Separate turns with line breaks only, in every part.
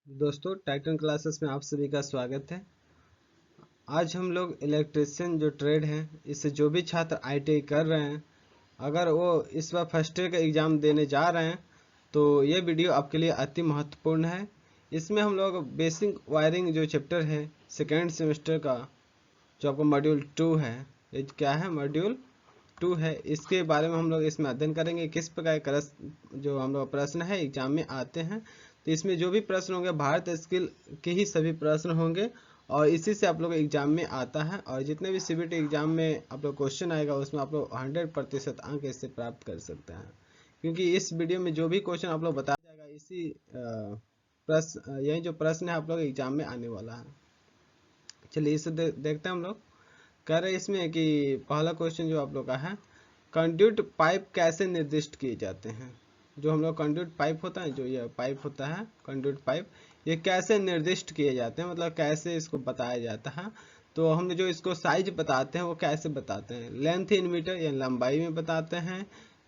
दोस्तों, Titan classes में आप सभी का स्वागत है। आज हम लोग इलेक्ट्रिशियन जो ट्रेड है, इससे जो भी छात्र आईटीआई कर रहे हैं, अगर वो इस बार फर्स्ट ईयर का एग्ज़ाम देने जा रहे हैं तो ये वीडियो आपके लिए अति महत्वपूर्ण है। इसमें हम लोग बेसिक वायरिंग जो चैप्टर है सेकेंड सेमेस्टर का, जो आपका मॉड्यूल 2 है, ये क्या है मॉड्यूल 2 है, इसके बारे में हम लोग इसमें अध्ययन करेंगे। किस प्रकार के जो हम लोग प्रश्न है एग्जाम में आते हैं, तो इसमें जो भी प्रश्न होंगे भारत स्किल के ही सभी प्रश्न होंगे और इसी से आप लोग एग्जाम में आता है। और जितने भी सीबीटी एग्जाम में आप लोग क्वेश्चन आएगा उसमें आप लोग 100% अंक इससे प्राप्त कर सकते हैं, क्योंकि इस वीडियो में जो भी क्वेश्चन आप लोग बताया जाएगा इसी प्रश्न यही जो प्रश्न है आप लोग एग्जाम में आने वाला है। चलिए इसे देखते हैं हम लोग। कह रहे हैं इसमें कि पहला क्वेश्चन जो आप लोग का है, कंड्यूट पाइप कैसे निर्दिष्ट किए जाते हैं। जो हम लोग कंड्यूट पाइप होता है, जो ये पाइप होता है कंड्यूट पाइप, ये कैसे निर्दिष्ट किए जाते हैं, मतलब कैसे इसको बताया जाता है। तो हम जो इसको साइज बताते हैं वो कैसे बताते हैं, लेंथ इन मीटर या लंबाई में बताते हैं,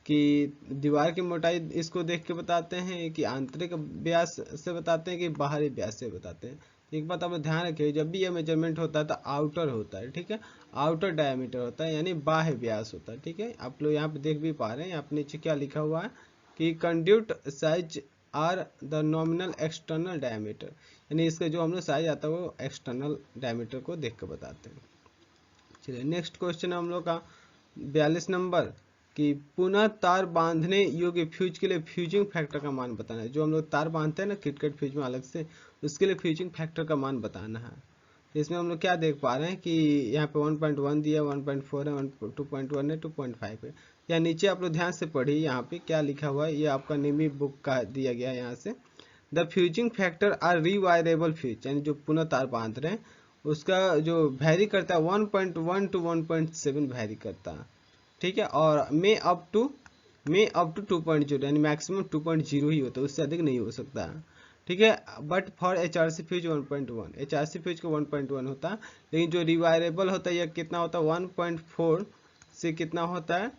कि दीवार की मोटाई इसको देख के बताते हैं, कि आंतरिक व्यास से बताते हैं, कि बाहरी व्यास से बताते हैं। एक बात आप लोग ध्यान रखिए, जब भी ये मेजरमेंट होता है तो आउटर होता है, ठीक है, आउटर डायमीटर होता है, यानी बाह्य व्यास होता है, ठीक है। आप लोग यहाँ पे देख भी पा रहे हैं, यहाँ पे नीचे क्या लिखा हुआ है कि conduit size are the nominal external diameter, यानी इसका जो हम लोग साइज आता है वो एक्सटर्नल डायमीटर को देख कर बताते हैं। चलिए नेक्स्ट क्वेश्चन है हम लोग का 42 नंबर, कि पुनः तार बांधने योग्य फ्यूज के लिए फ्यूजिंग फैक्टर का मान बताना है। जो हम लोग तार बांधते हैं ना क्रिकेट फ्यूज में अलग से, उसके लिए फ्यूजिंग फैक्टर का मान बताना है। इसमें हम लोग क्या देख पा रहे हैं कि यहाँ पे 1.1 दिया, 1.4 है, 2.1 है, 2.5 है। या नीचे आप लोग ध्यान से पढ़िए, यहाँ पे क्या लिखा हुआ है, ये आपका निमी बुक का दिया गया है। यहाँ से the fusing factor are rewireable fuse, यानी जो पुनः तार बांध रहे हैं उसका जो वैरी करता है 1.1 टू 1.7 वैरी करता है, ठीक है। और मे अप टू 2.0, यानी मैक्सिमम 2.0 ही होता है, उससे अधिक नहीं हो सकता है, ठीक है। But for H R C fuse 1.1, H R C fuse का 1.1 होता है, लेकिन जो रिवायरेबल होता है यह कितना होता है 1.4 से कितना होता है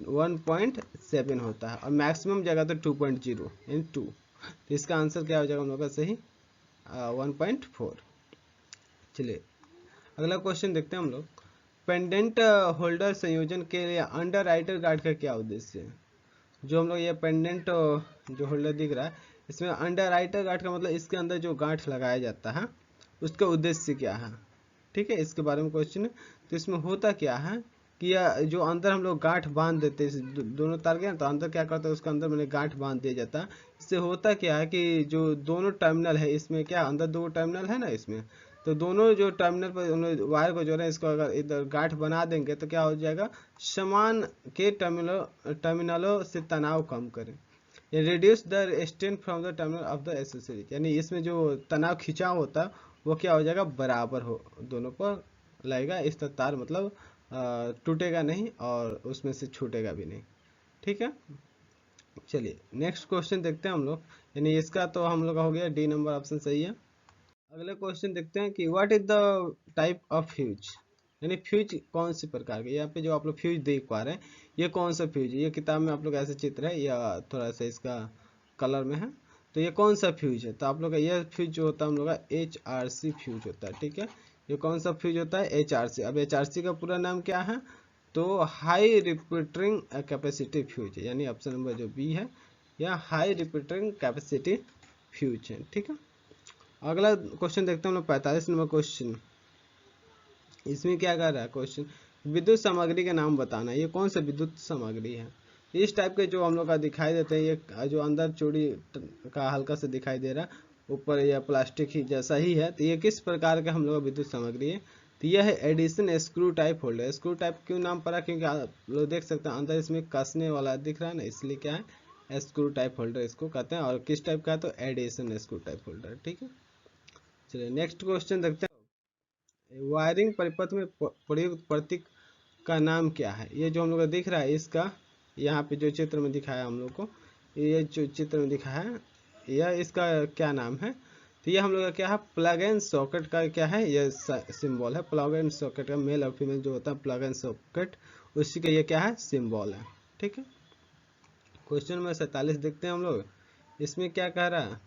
1.7 होता है, और मैक्सिमम जगह तो 2.0 यानी 2। तो इसका आंसर क्या हो जाएगा हम लोग का सही 1.4। चलिए अगला क्वेश्चन देखते हैं हम लोग। पेंडेंट होल्डर संयोजन के लिए अंडर राइटर गार्ड का क्या उद्देश्य है। जो हम लोग ये पेंडेंट जो होल्डर दिख रहा है, इसमें अंडर राइटर गार्ड का मतलब इसके अंदर जो गांठ लगाया जाता है उसका उद्देश्य क्या है, ठीक है, इसके बारे में क्वेश्चन है। तो इसमें होता क्या है कि जो अंदर हम लोग गांठ बांध देते हैं दोनों तार के, तो अंदर क्या करता है उसके अंदर मैंने गांठ बांध दिया जाता है। इससे होता क्या है कि जो दोनों टर्मिनल है, इसमें क्या अंदर दो टर्मिनल है ना इसमें, तो दोनों जो टर्मिनल पर हम लोग वायर को जोड़े, इसको अगर इधर गांठ बना देंगे तो क्या हो जाएगा, समान के टर्मिनलों से तनाव कम करें, reduce the strain from the terminal of the accessories, यानी इसमें जो तनाव खिंचाव होता है वो क्या हो जाएगा, बराबर हो दोनों पर लगेगा। इस तरह तार मतलब टूटेगा नहीं और उसमें से छूटेगा भी नहीं, ठीक है। चलिए नेक्स्ट क्वेश्चन देखते हैं हम लोग, यानी इसका तो हम लोग का हो गया, डी नंबर ऑप्शन सही है। अगले क्वेश्चन देखते हैं कि what is the type of fuse, यानी फ्यूज कौन सी प्रकार के, यहाँ पे जो आप लोग फ्यूज देख पा रहे हैं ये कौन सा फ्यूज है। ये किताब में आप लोग ऐसे चित्र है या थोड़ा सा इसका कलर में है, तो ये कौन सा फ्यूज है। तो आप लोग का यह फ्यूज जो होता है हम लोग का HRC फ्यूज होता है, ठीक है। ये कौन सा फ्यूज होता है HRC। अब HRC का पूरा नाम क्या है, तो हाई रिपीटरिंग कैपेसिटी फ्यूज है, यानी ऑप्शन नंबर जो बी है यह हाई रिपीटरिंग कैपेसिटी फ्यूज है, ठीक है। अगला क्वेश्चन देखते हैं हम लोग 45 नंबर क्वेश्चन। इसमें क्या कर रहा है क्वेश्चन, विद्युत सामग्री के नाम बताना। ये कौन सा विद्युत सामग्री है। इस टाइप के जो हम लोग का दिखाई देते हैं, ये जो अंदर चूड़ी का हल्का से दिखाई दे रहा है, ऊपर यह प्लास्टिक ही जैसा ही है, तो ये किस प्रकार का हम लोग विद्युत सामग्री है। तो यह है Edison screw type holder. Screw type क्यों नाम पड़ा, क्योंकि आप लोग देख सकते हैं अंदर इसमें कसने वाला दिख रहा है ना, इसलिए क्या है स्क्रू टाइप होल्डर इसको कहते हैं। और किस टाइप का है, तो एडिशन स्क्रू टाइप होल्डर, ठीक है। चलिए नेक्स्ट क्वेश्चन देखते हैं। वायरिंग परिपथ में प्रयुक्त प्रतीक का नाम क्या है। ये जो हम लोग को दिख रहा है इसका, यहाँ पे जो चित्र में दिखाया हम लोग को, ये जो चित्र में दिखा है यह इसका क्या नाम है। तो ये हम लोग का क्या है, प्लग एंड सॉकेट का क्या है, ये सिंबल है। प्लग एंड सॉकेट का मेल और फीमेल जो होता है प्लग एंड सॉकेट, उसी का ये क्या है, सिंबल है, ठीक है। क्वेश्चन नंबर 47 देखते हैं हम लोग। इसमें क्या कह रहा है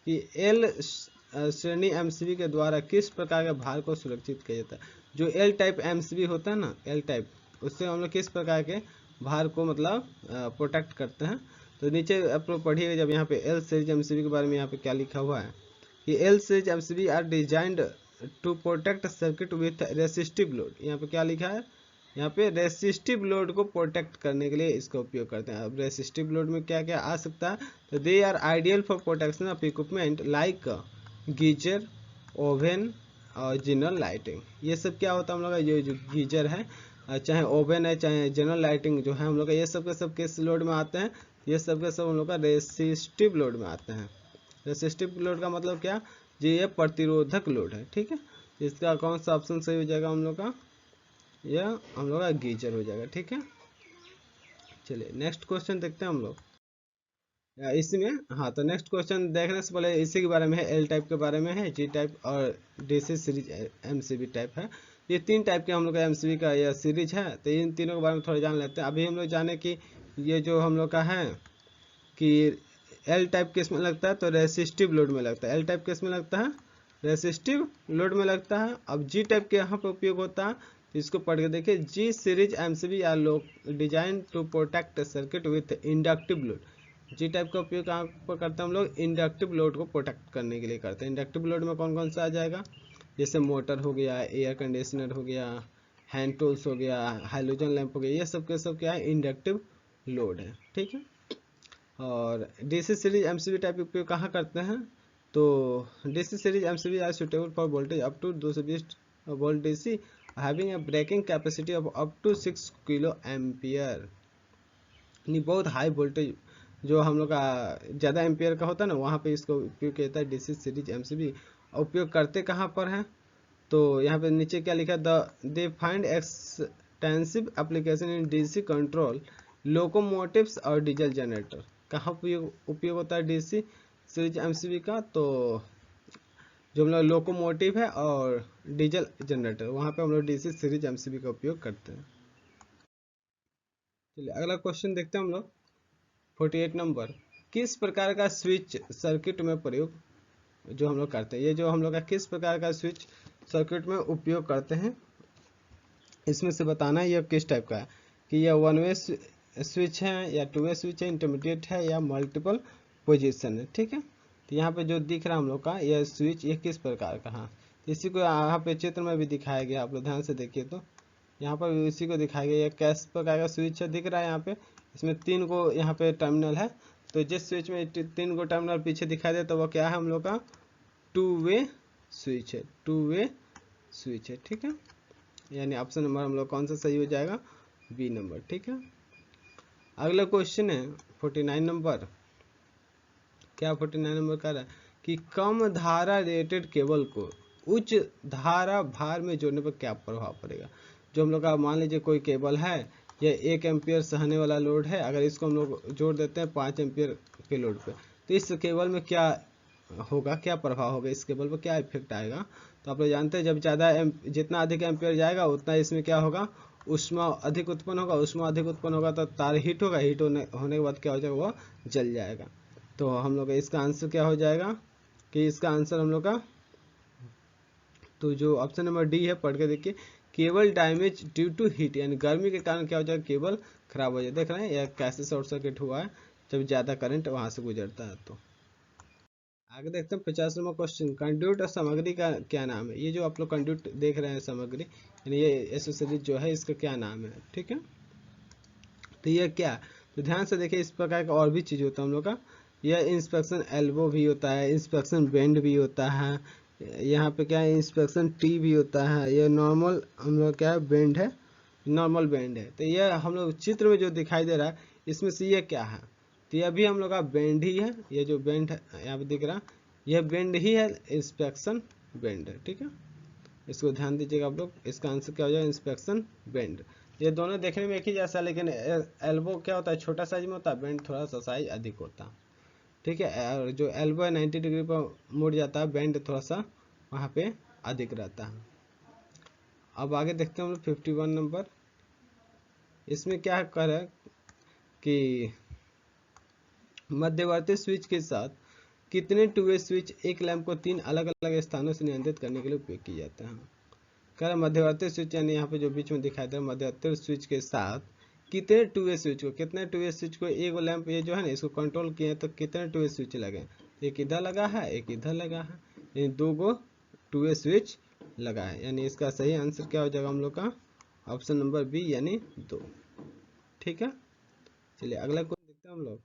कि एल श्रेणी एमसीबी के द्वारा किस प्रकार के भार को सुरक्षित किया जाता है। जो एल टाइप एमसीबी होता है ना, एल टाइप, उससे हम लोग किस प्रकार के भार को मतलब प्रोटेक्ट करते हैं। तो नीचे आप लोग पढ़िएगा जब यहाँ पे एल सीरीज एमसीबी के बारे में यहाँ पे क्या लिखा हुआ है कि L series MCB are designed to protect circuit with resistive load. यहाँ पे क्या लिखा है, यहाँ पे रेसिस्टिव लोड को प्रोटेक्ट करने के लिए इसका उपयोग करते हैं। अब रेसिस्टिव लोड में क्या क्या आ सकता है, तो they are ideal for protection of equipment like geyser, oven और जनरल लाइटिंग। ये सब क्या होता है हम लोग का, ये जो गीजर है, चाहे ओवन है, चाहे जनरल लाइटिंग जो है हम लोग का, ये सब के सब किस लोड में आते हैं, ये सब के सब हम लोग का रेसिस्टिव लोड में आते हैं। रेसिस्टिव लोड का मतलब क्या, जी ये प्रतिरोधक लोड है। ठीक है, इसका कौन सा ऑप्शन सही हो जाएगा हम लोग का, यह हम लोग का गीजर हो जाएगा। ठीक है, चलिए नेक्स्ट क्वेश्चन देखते हैं हम लोग इसमें। हाँ, तो नेक्स्ट क्वेश्चन देखने से पहले इसी के बारे में है, एल टाइप के बारे में है, जी टाइप और डीसी सीरीज एमसीबी टाइप है। ये तीन टाइप के हम लोग का एमसीबी का यह सीरीज है, तो इन तीनों के बारे में थोड़ा जान लेते हैं। अभी हम लोग जाने कि ये जो हम लोग का है कि एल टाइप किस में लगता है, तो रेसिस्टिव लोड में लगता है। एल टाइप किस में लगता है, रेसिस्टिव लोड में लगता है। अब जी टाइप के यहाँ पर उपयोग होता है, तो इसको पढ़ के देखिए, G series MCB are design to protect circuit with inductive load. G type का उपयोग कहाँ पर करते हैं हम लोग, इंडक्टिव लोड को प्रोटेक्ट करने के लिए करते हैं। इंडक्टिव लोड में कौन कौन सा आ जाएगा, जैसे मोटर हो गया, एयर कंडीशनर हो गया, हैंड टूल्स हो गया, हाइलोजन लैंप हो गया, ये सब के सब क्या है, इंडक्टिव लोड है। ठीक है, और डीसी सीरीज एमसीबी टाइप उपयोग कहाँ करते हैं, तो DC series MCB are suitable for voltage up to 220 volt DC having a breaking capacity of up to 6 kilo ampere. यानी बहुत हाई वोल्टेज जो हम लोग का ज़्यादा एम्पियर का होता है ना, वहाँ पे इसको उपयोग किया जाता है डीसी सीरीज एमसीबी। उपयोग करते कहाँ पर हैं, तो यहाँ पे नीचे क्या लिखा है, they find extensive application in DC control locomotives और डीजल जनरेटर। कहाँ उपयोग होता है डीसी सीरीज एमसीबी का, तो जो हम लोग लोकोमोटिव है और डीजल जनरेटर, वहाँ पे हम लोग डीसी सीरीज एमसीबी का उपयोग करते हैं। चलिए अगला क्वेश्चन देखते हैं हम लोग 48 नंबर। किस प्रकार का स्विच सर्किट में प्रयोग जो हम लोग करते हैं, ये जो हम लोग का किस प्रकार का स्विच सर्किट में उपयोग करते हैं, इसमें से बताना है यह किस टाइप का है, कि यह वन वे स्विच है या टू वे स्विच है, इंटरमीडिएट है या मल्टीपल पोजीशन है। ठीक है, तो यहाँ पे जो दिख रहा है हम लोग का यह स्विच, ये किस प्रकार का है, इसी को यहाँ पे चित्र में भी दिखाया गया, आप लोग ध्यान से देखिए तो यहाँ पर इसी को दिखाया गया, यह किस प्रकार का स्विच है दिख रहा है यहाँ पे। इसमें 3 को यहाँ पे टर्मिनल है, तो जिस स्विच में 3 को टर्मिनल पीछे दिखाई दे तो वह क्या है हम लोग का टू वे स्विच है, टू वे स्विच है। ठीक है, यानी ऑप्शन नंबर हम लोग कौन सा सही हो जाएगा, बी नंबर। ठीक है, अगला क्वेश्चन है 49 नंबर। क्या 49 नंबर कह रहा है कि कम धारा रेटेड केबल को उच्च धारा भार में जोड़ने पर क्या प्रभाव पड़ेगा। जो हम लोग का मान लीजिए कोई केबल है, यह 1 एम्पियर सहने वाला लोड है, अगर इसको हम लोग जोड़ देते हैं 5 एम्पियर के लोड पे, तो इस केबल में क्या होगा, क्या प्रभाव होगा, इस केबल पर क्या इफेक्ट आएगा। तो आप लोग जानते हैं जब ज़्यादा जितना अधिक एम्पियर जाएगा उतना इसमें क्या होगा, ऊष्मा अधिक उत्पन्न होगा, ऊष्मा अधिक उत्पन्न होगा तो तार हीट होगा, हीट होने के बाद क्या हो जाएगा, वह जल जाएगा। तो हम लोग इसका आंसर क्या हो जाएगा, कि इसका आंसर हम लोग का, तो जो ऑप्शन नंबर डी है पढ़ के देखिए, cable damage due to heat, यानी गर्मी के कारण क्या हो जाएगा, केबल खराब हो जाए। देख रहे हैं यह कैसे शॉर्ट सर्किट हुआ है, जब ज़्यादा करंट वहाँ से गुजरता है। तो आगे देखते हैं 50 नंबर क्वेश्चन। कंड्यूट सामग्री का क्या नाम है। ये जो आप लोग कंड्यूट देख रहे हैं सामग्री, यानी ये एसेसरीज जो है, इसका क्या नाम है। ठीक है, तो ये क्या, तो ध्यान से देखिए, इस प्रकार का और भी चीज़ होता है हम लोग का। यह इंस्पेक्शन एल्बो भी होता है, इंस्पेक्शन बेंड भी होता है, यहाँ पे क्या है, इंस्पेक्शन टी भी होता है, यह नॉर्मल हम लोग क्या है, बेंड है, नॉर्मल बेंड है। तो यह हम लोग चित्र में जो दिखाई दे रहा है, इसमें से ये क्या है, तो यह भी हम लोग का बेंड ही है। ये जो बेंड है यहाँ पे दिख रहा, यह बेंड ही है, इंस्पेक्शन बेंड है। ठीक है, इसको ध्यान दीजिएगा आप लोग, इसका आंसर क्या हो जाएगा, इंस्पेक्शन बेंड। ये दोनों देखने में एक ही जैसा, लेकिन एल्बो क्या होता है, छोटा साइज में होता है, बेंड थोड़ा सा साइज अधिक होता है। ठीक है, और जो एल्बो है 90 डिग्री पर मुड़ जाता है, बेंड थोड़ा सा वहाँ पे अधिक रहता है। अब आगे देखते हैं हम लोग 51 नंबर। इसमें क्या कर है कि मध्यवर्ती स्विच के साथ कितने टू वे स्विच एक लैंप को 3 अलग अलग स्थानों से नियंत्रित करने के लिए उपयोग किए जाते हैं? कह रहा मध्यवर्ती स्विच यानी यहाँ पे जो बीच में दिखाई दे रहा है मध्यवर्ती स्विच के साथ कितने टू वे स्विच को एक लैंप ये जो है ना इसको कंट्रोल किए तो कितने टू वे स्विच लगे? एक इधर लगा है, एक इधर लगा है, यानी 2 गो टू वे स्विच लगा है। यानी इसका सही आंसर क्या हो जाएगा हम लोग का? ऑप्शन नंबर बी यानी 2। ठीक है, चलिए अगला क्वेश्चन देखते हैं हम लोग।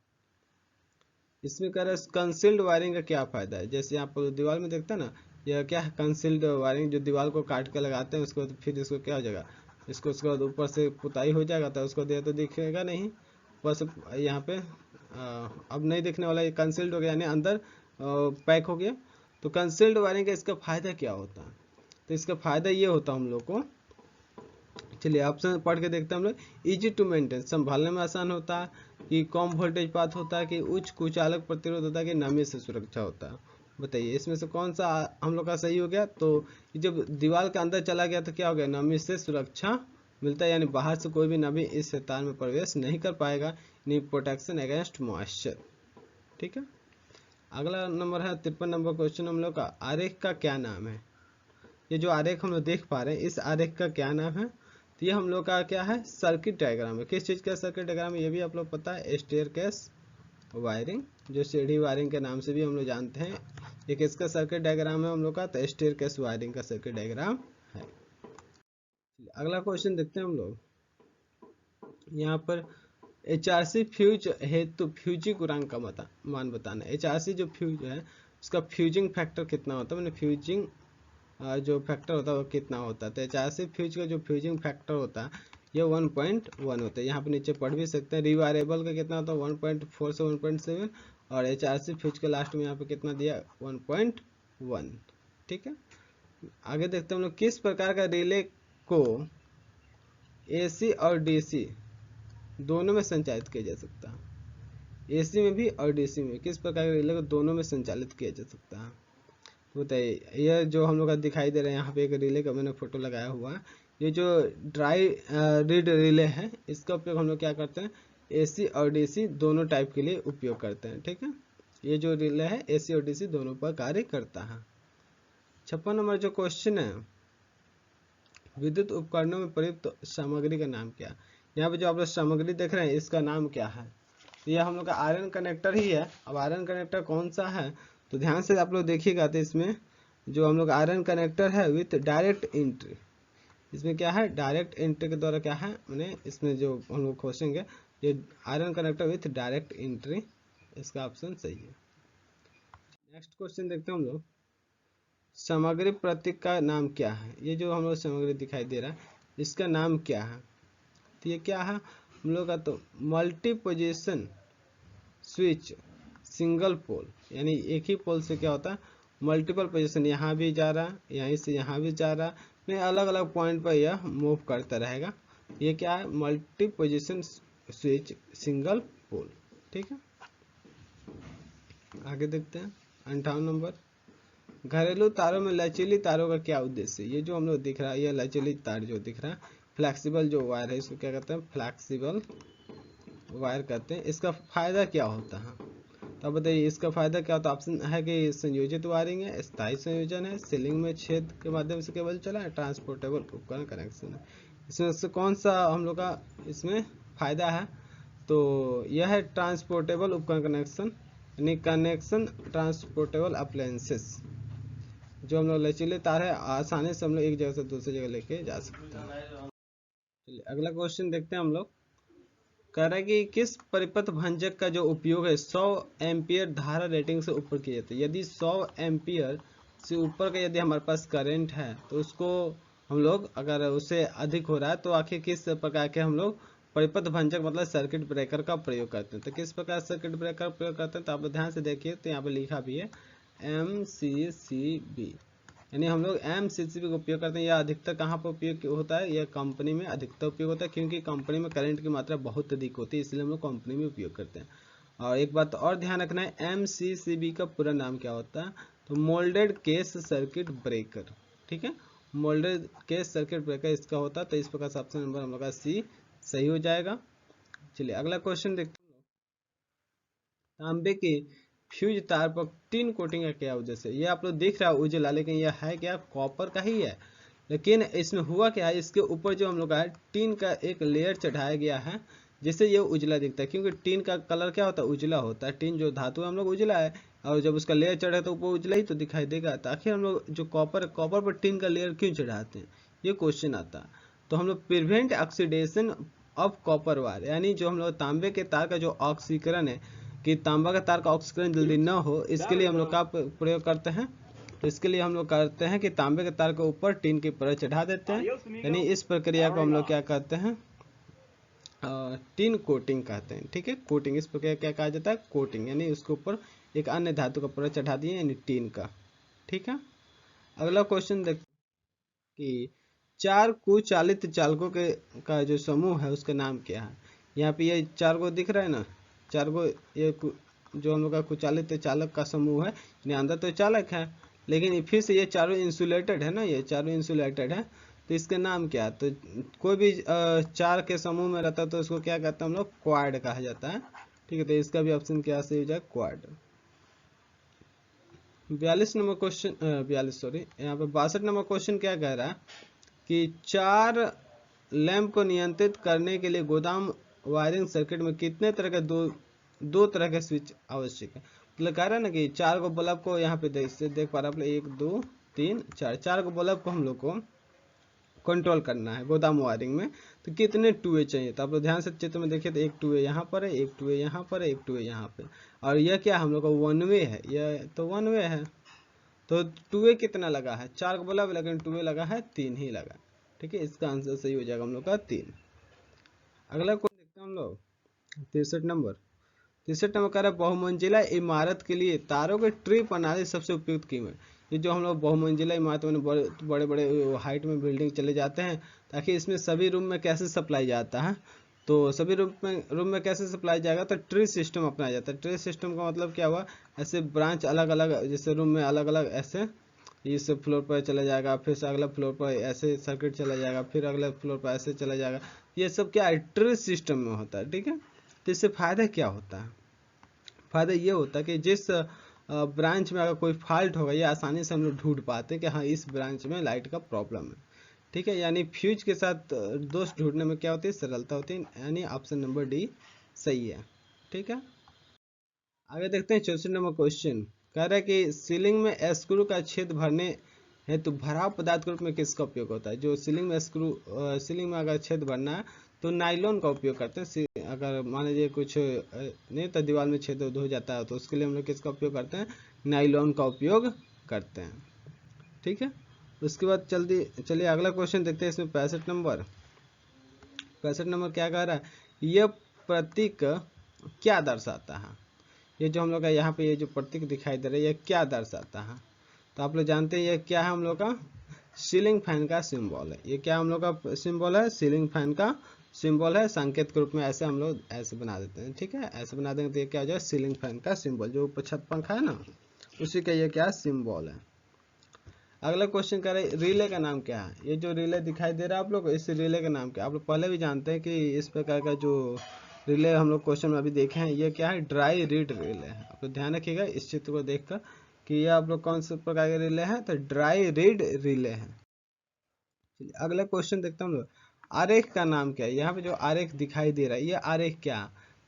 इसमें कह रहा है कंसील्ड वायरिंग का क्या फायदा है? जैसे आप दीवार में देखते हैं ना, यह क्या है कंसील्ड वायरिंग, जो दीवार को काट के लगाते हैं उसको फिर इसको क्या हो जाएगा, इसको उसके बाद ऊपर से पुताई हो जाएगा तो उसको दे तो दिखेगा नहीं, ऊपर से यहाँ पे अब नहीं दिखने वाला, ये कंसील्ड हो गया यानी अंदर पैक हो गया। तो कंसील्ड वायरिंग का इसका फायदा क्या होता है? तो इसका फायदा ये होता है हम लोग को, चलिए ऑप्शन पढ़ के देखते हैं हम लोग। इजी टू मेंटेन, संभालने में आसान होता है, कि कम वोल्टेज पात होता है, कि उच्च कुचालक प्रतिरोध होता है, कि नमी से सुरक्षा होता है? बताइए इसमें से कौन सा हम लोग का सही हो गया? तो जब दीवार के अंदर चला गया तो क्या हो गया, नमी से सुरक्षा मिलता है, यानी बाहर से कोई भी नमी इस तार में प्रवेश नहीं कर पाएगा, यानी प्रोटेक्शन अगेंस्ट मॉइस्चर। ठीक है, अगला नंबर है 53 नंबर क्वेश्चन हम लोग का। आरेख का क्या नाम है? ये जो आरेख हम लोग देख पा रहे हैं इस आरेख का क्या नाम है? तो ये हम लोग का क्या है, सर्किट डायग्राम है। किस चीज़ का सर्किट डायग्राम है ये भी आप लोग पता है, स्टेयरकेस वायरिंग, जो सीढ़ी वायरिंग के नाम से भी हम लोग जानते हैं। एक इसका सर्किट डायग्राम है हम लोग का, तो स्टेयरकेस वायरिंग का सर्किट डायग्राम है। अगला क्वेश्चन देखते हैं हम लोग। यहाँ पर HRC फ्यूज हेतु फ्यूजिंग गुणांक का मान बताना है। HRC जो फ्यूज है उसका फ्यूजिंग फैक्टर कितना होता है, मैंने फ्यूजिंग जो फैक्टर होता है वो कितना होता है? तो HRC फ्यूज का जो फ्यूजिंग फैक्टर होता है ये 1.1 होता है। यहाँ पे नीचे पढ़ भी सकते हैं। रिवायरेबल का कितना होता है 1.4 से 1.7, और HRC फ्यूज के लास्ट में यहाँ पे कितना दिया 1.1। ठीक है, आगे देखते हैं हम लोग। किस प्रकार का रिले को AC और DC दोनों में संचालित किया जा सकता है? AC में भी और DC में किस प्रकार के रिले को दोनों में संचालित किया जा सकता है? बताइए, यह जो हम लोग का दिखाई दे रहा है यहाँ पे एक रिले का मैंने फोटो लगाया हुआ है। ये जो ड्राई रीड रिले है इसका उपयोग हम लोग क्या करते हैं, AC और DC दोनों टाइप के लिए उपयोग करते हैं। ठीक है, ये जो रिले है AC और DC दोनों पर कार्य करता है। 56 नंबर जो क्वेश्चन है, विद्युत उपकरणों में प्रयुक्त सामग्री का नाम क्या? यहाँ पे जो आप लोग सामग्री देख रहे हैं इसका नाम क्या है? यह हम लोग का आयरन कनेक्टर ही है। अब आयरन कनेक्टर कौन सा है तो ध्यान से आप लोग देखिएगा, तो इसमें जो हम लोग आयरन कनेक्टर है विथ डायरेक्ट एंट्री, इसमें क्या है डायरेक्ट एंट्री के द्वारा क्या है मैंने इसमें जो हम लोग खोजेंगे ये iron connector with direct entry, इसका ऑप्शन सही है। नेक्स्ट क्वेश्चन देखते हैं हम लोग। सामग्री प्रतीक का नाम क्या है? ये जो हम लोग सामग्री दिखाई दे रहा है इसका नाम क्या है? तो ये क्या है हम लोग का, तो multi position switch single pole, यानी एक ही पोल से क्या होता है मल्टीपल पोजीशन, यहाँ भी जा रहा है यहीं से यहाँ भी जा रहा है, नहीं अलग अलग पॉइंट पर यह मूव करता रहेगा। ये क्या है multi position switch single pole. ठीक है, आगे देखते हैं 58 नंबर। घरेलू तारों में लचीली तारों का क्या उद्देश्य है? ये जो हम लोग दिख रहा है ये लचीली तार जो दिख रहा है फ्लैक्सिबल जो वायर है इसको क्या कहते हैं फ्लैक्सिबल वायर कहते हैं। इसका फायदा क्या होता है? तो बताइए इसका फायदा क्या होता है? ऑप्शन है कि संयोजित वायरिंग है, स्थायी संयोजन है, सीलिंग में छेद के माध्यम से केबल चला है, ट्रांसपोर्टेबल उपकरण कनेक्शन है। इसमें से कौन सा हम लोग का इसमें फायदा है? तो यह है ट्रांसपोर्टेबल उपकरण कनेक्शन, यानी कनेक्शन ट्रांसपोर्टेबल अप्लायंसेस, जो हम लोग लचीले तार है आसानी से हम लोग एक जगह से दूसरी जगह लेके जा सकते हैं। चलिए अगला क्वेश्चन देखते हैं हम लोग। कह रहा है कि किस परिपथ भंजक का जो उपयोग है 100 एम्पियर धारा रेटिंग से ऊपर किया जाता है? यदि 100 एम्पियर से ऊपर का यदि हमारे पास करंट है तो उसको हम लोग अगर उससे अधिक हो रहा है तो आखिर किस प्रकार के हम लोग परिपथ भंजक मतलब सर्किट ब्रेकर का प्रयोग करते हैं? तो किस प्रकार सर्किट ब्रेकर का प्रयोग करते हैं तो आप ध्यान से देखिए, तो यहाँ पे लिखा भी है MCCB, यानी हम लोग MCCB का उपयोग करते हैं। यह अधिकतर कहाँ पर उपयोग होता है? यह कंपनी में अधिकतर उपयोग होता है, क्योंकि कंपनी में करंट की मात्रा बहुत अधिक होती है, इसलिए हम लोग कंपनी में उपयोग करते हैं। और एक बात और ध्यान रखना है, MCCB का पूरा नाम क्या होता है? तो मोल्डेड केस सर्किट ब्रेकर। ठीक है, मोल्डेड केस सर्किट ब्रेकर इसका होता है। तो इस प्रकार से ऑप्शन नंबर हम लोग का C सही हो जाएगा। चलिए अगला क्वेश्चन देखते हैं। तांबे के फ्यूज तार पर टिन कोटिंग का क्या उद्देश्य है? ये आप लोग देख रहा है उजला, लेकिन यह है क्या? कॉपर का ही है। लेकिन इसमें हुआ क्या है, इसके ऊपर जो हम लोग का है टिन का एक लेयर चढ़ाया गया है, जिससे ये उजला दिखता है। क्योंकि टिन का कलर क्या होता है? उजला होता है। टिन जो धातु है हम लोग उजला है, और जब उसका लेयर चढ़े तो ऊपर उजला ही तो दिखाई देगा। तो आखिर हम लोग जो कॉपर पर टिन का लेयर क्यों चढ़ाते हैं, ये क्वेश्चन आता है। तो हम लोग prevent oxidation of copper wire, यानी जो हम लोग तांबे के तार का जो ऑक्सीकरण है, कि तांबा का तार का ऑक्सीकरण जल्दी न हो, इसके लिए हम लोग का प्रयोग करते हैं। तो इसके लिए हम लोग करते हैं कि तांबे के तार के ऊपर टिन की परत चढ़ा देते हैं, यानी इस प्रक्रिया को हम लोग क्या कहते हैं? टिन कोटिंग कहते हैं। ठीक है, कोटिंग, इस प्रक्रिया क्या कहा जाता है? कोटिंग, यानी उसके ऊपर एक अन्य धातु का परत चढ़ा दिए, यानी टिन का। ठीक है, अगला क्वेश्चन देख कि चार कुचालित चालकों के का जो समूह है उसका नाम क्या है? यहाँ पे ये चार गो दिख रहा है ना, चार गो, ये जो हम लोग का कुचालित चालक का समूह है, यानी अंदर तो चालक है, लेकिन फिर से ये चारों इंसुलेटेड है ना, ये चारों इंसुलेटेड है। तो इसके नाम क्या है? तो कोई भी चार के समूह में रहता है तो इसको क्या कहते हैं हम लोग? क्वाड कहा जाता है। ठीक है, तो इसका भी ऑप्शन क्या सही हो जाए? क्वाड। 42 नंबर क्वेश्चन, 42 सॉरी, यहाँ पे 62 नंबर क्वेश्चन क्या कह रहा है कि चार लैंप को नियंत्रित करने के लिए गोदाम वायरिंग सर्किट में कितने तरह के दो तरह के स्विच आवश्यक है? मतलब कह रहा है ना कि चार को बल्ब को, यहाँ पे देख पा रहे आप लोग, 1 2 3 4, चार को बल्ब को हम लोग को कंट्रोल करना है गोदाम वायरिंग में, तो कितने टूए चाहिए? तो आप लोग ध्यान से चित्र में देखिए, तो एक टूए यहाँ पर है, एक टूए यहाँ पर है, एक टूए यहाँ पे, और यह क्या हम लोग का वन वे है, यह तो वन वे है। तो टूए कितना लगा है? चार को बोला, लेकिन टूए लगा है 3 ही लगा। ठीक है, इसका आंसर सही हो जाएगा हम लोग का 3। अगला क्वेश्चन देखते हैं हम लोग, 63 नंबर। 63 नंबर कह रहा है बहुमंजिला इमारत के लिए तारों के ट्री प्रणाली सबसे उपयुक्त कीमत। ये जो हम लोग बहुमंजिला इमारत में बड़े बड़े हाइट में बिल्डिंग चले जाते हैं, ताकि इसमें सभी रूम में कैसे सप्लाई जाता है? तो सभी रूम में कैसे सप्लाई जाएगा? तो ट्री सिस्टम अपनाया जाता है। ट्री सिस्टम का मतलब क्या हुआ? ऐसे ब्रांच अलग अलग, जैसे रूम में अलग अलग ऐसे, इस फ्लोर पर चला जाएगा, फिर से अगला फ्लोर पर ऐसे सर्किट चला जाएगा, फिर अगले फ्लोर पर ऐसे चला जाएगा। ये सब क्या है? ट्री सिस्टम में होता है। ठीक है, तो इससे फायदा क्या होता है? फायदा ये होता है कि जिस ब्रांच में अगर कोई फॉल्ट होगा, ये आसानी से हम लोग ढूंढ पाते हैं कि हाँ इस ब्रांच में लाइट का प्रॉब्लम है। ठीक है, यानी फ्यूज के साथ दोष ढूंढने में क्या होती है? सरलता होती है, यानी ऑप्शन नंबर डी सही है। ठीक है, आगे देखते हैं 64 नंबर क्वेश्चन। कह रहा है कि सीलिंग में स्क्रू का छेद भरने हेतु भराव पदार्थ के रूप में किसका उपयोग होता है? जो सीलिंग में अगर छेद भरना है तो नाइलॉन का उपयोग करते हैं। अगर मान लीजिए कुछ नहीं तो दीवार में छेद हो जाता है, तो उसके लिए हम लोग किसका उपयोग करते हैं? नाइलॉन का उपयोग करते हैं। ठीक है, उसके बाद चलिए अगला क्वेश्चन देखते हैं। इसमें 65 नंबर क्या कह रहा है? यह प्रतीक क्या दर्शाता है? ये जो हम लोग का यहाँ पे ये जो प्रतीक दिखाई दे रहा है, ये क्या दर्शाता है? तो आप लोग जानते हैं ये क्या है? हम लोग का सीलिंग फैन का सिंबल है। ये क्या हम लोग का सिंबल है? सीलिंग फैन का सिंबल है। संकेत के रूप में ऐसे हम लोग ऐसे बना देते हैं। ठीक है, ऐसे बना देंगे तो ये क्या हो जाए? सीलिंग फैन का सिंबल, जो ऊपर छत पंखा है ना, उसी का ये क्या सिंबल है। अगला क्वेश्चन कह रहे हैं रिले का नाम क्या है? ये जो रिले दिखाई दे रहा है आप लोग, इस रिले का नाम क्या है? आप लोग पहले भी जानते हैं कि इस प्रकार का जो रिले हम लोग क्वेश्चन में अभी देखे हैं, ये क्या है? ड्राई रीड रिले है। आप लोग ध्यान रखिएगा इस चित्र को देखकर कि ये आप लोग कौन से प्रकार के रिले हैं? तो ड्राई रीड रिले है। अगला क्वेश्चन देखते हैं हम लोग, आरेख का नाम क्या है? यहाँ पे जो आरेख दिखाई दे रहा है, ये आरेख क्या?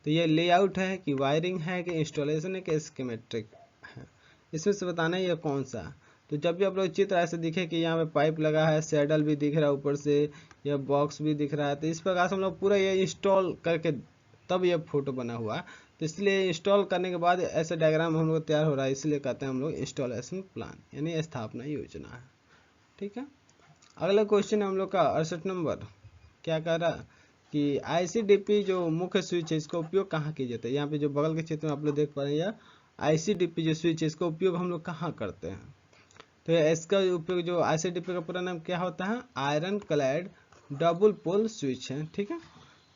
तो ये लेआउट है कि वायरिंग है कि इंस्टॉलेशन है कि स्कीमेटिक है? इसमें से बताना है ये कौन सा। तो जब भी आप लोग चित्र ऐसे दिखे कि यहाँ पे पाइप लगा है, सैडल भी दिख रहा है ऊपर से, या बॉक्स भी दिख रहा है, तो इस प्रकार से हम लोग पूरा ये इंस्टॉल करके तब ये फोटो बना हुआ है। तो इसलिए इंस्टॉल करने के बाद ऐसा डायग्राम हम लोग तैयार हो रहा है, इसलिए कहते हैं हम लोग इंस्टॉलेशन प्लान, यानी स्थापना योजना है। ठीक है, अगला क्वेश्चन हम लोग का 68 नंबर क्या कह रहा कि आईसीडीपी जो मुख्य स्विच है, इसका उपयोग कहाँ किया जाता है? यहाँ पे जो बगल के चित्र में आप लोग देख पा रहे हैं, आईसीडीपी जो स्विच है, इसका उपयोग हम लोग कहाँ करते हैं? तो इसका उपयोग, जो आईसीडीपी का पूरा नाम क्या होता है? Iron clad double pole switch है। ठीक है,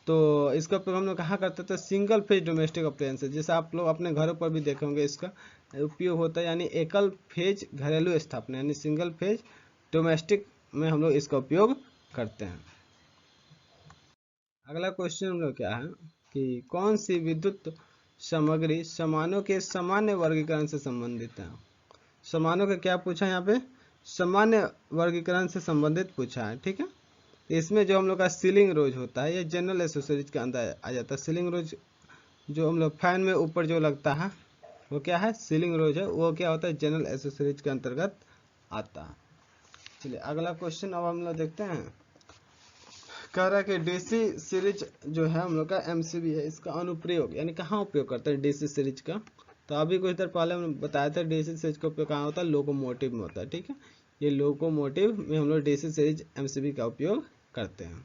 तो इसका उपयोग हम लोग कहाँ करते हैं? तो सिंगल फेज डोमेस्टिक अप्लायंस है, जैसे आप लोग अपने घरों पर भी देखेंगे इसका उपयोग होता है, यानी एकल फेज घरेलू स्थापना, यानी सिंगल फेज डोमेस्टिक में हम लोग इसका उपयोग करते हैं। अगला क्वेश्चन हम लोग क्या है कि कौन सी विद्युत सामग्री सामानों के सामान्य वर्गीकरण से संबंधित है। सामानों का क्या पूछा है यहाँ पे, सामान्य वर्गीकरण से संबंधित पूछा है, ठीक है। इसमें जो हम लोग का सीलिंग रोज होता है ये जनरल एसेसरीज के अंदर आ जाता है। सीलिंग रोज जो हम लोग फैन में ऊपर जो लगता है वो क्या है, सीलिंग रोज है, वो क्या होता है, जनरल एसेसरीज के अंतर्गत आता है। चलिए अगला क्वेश्चन अब हम लोग देखते हैं। कह रहा है कि डीसी सीरीज जो है हम लोग का एमसीबी है, इसका अनुप्रयोग यानी कहाँ उपयोग करते हैं डीसी सीरीज का। तो अभी कुछ देर पहले हमने बताया था डीसी सीरीज का उपयोग कहाँ होता है, लोकोमोटिव में होता है, ठीक है। ये लोकोमोटिव में हम लोग डीसी सीरीज एमसीबी का उपयोग करते हैं।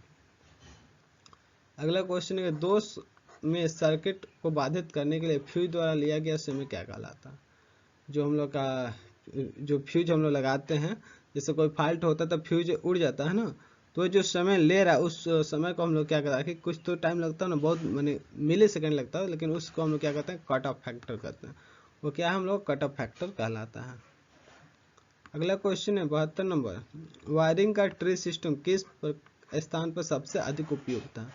अगला क्वेश्चन है, दोष में सर्किट को बाधित करने के लिए फ्यूज द्वारा लिया गया समय क्या कहलाता है। जो हम लोग का जो फ्यूज हम लोग लगाते हैं, जैसे कोई फॉल्ट होता है तो फ्यूज उड़ जाता है ना, तो जो समय ले रहा है उस समय को हम लोग क्या करते हैं कि कुछ तो टाइम लगता है ना, बहुत माने मिली सेकेंड लगता है, लेकिन उसको हम लोग क्या कहते हैं, कट ऑफ फैक्टर कहते हैं। वो क्या है, हम लोग कट ऑफ फैक्टर कहलाता है। अगला क्वेश्चन है 72 नंबर, वायरिंग का ट्री सिस्टम किस स्थान पर सबसे अधिक उपयुक्त है।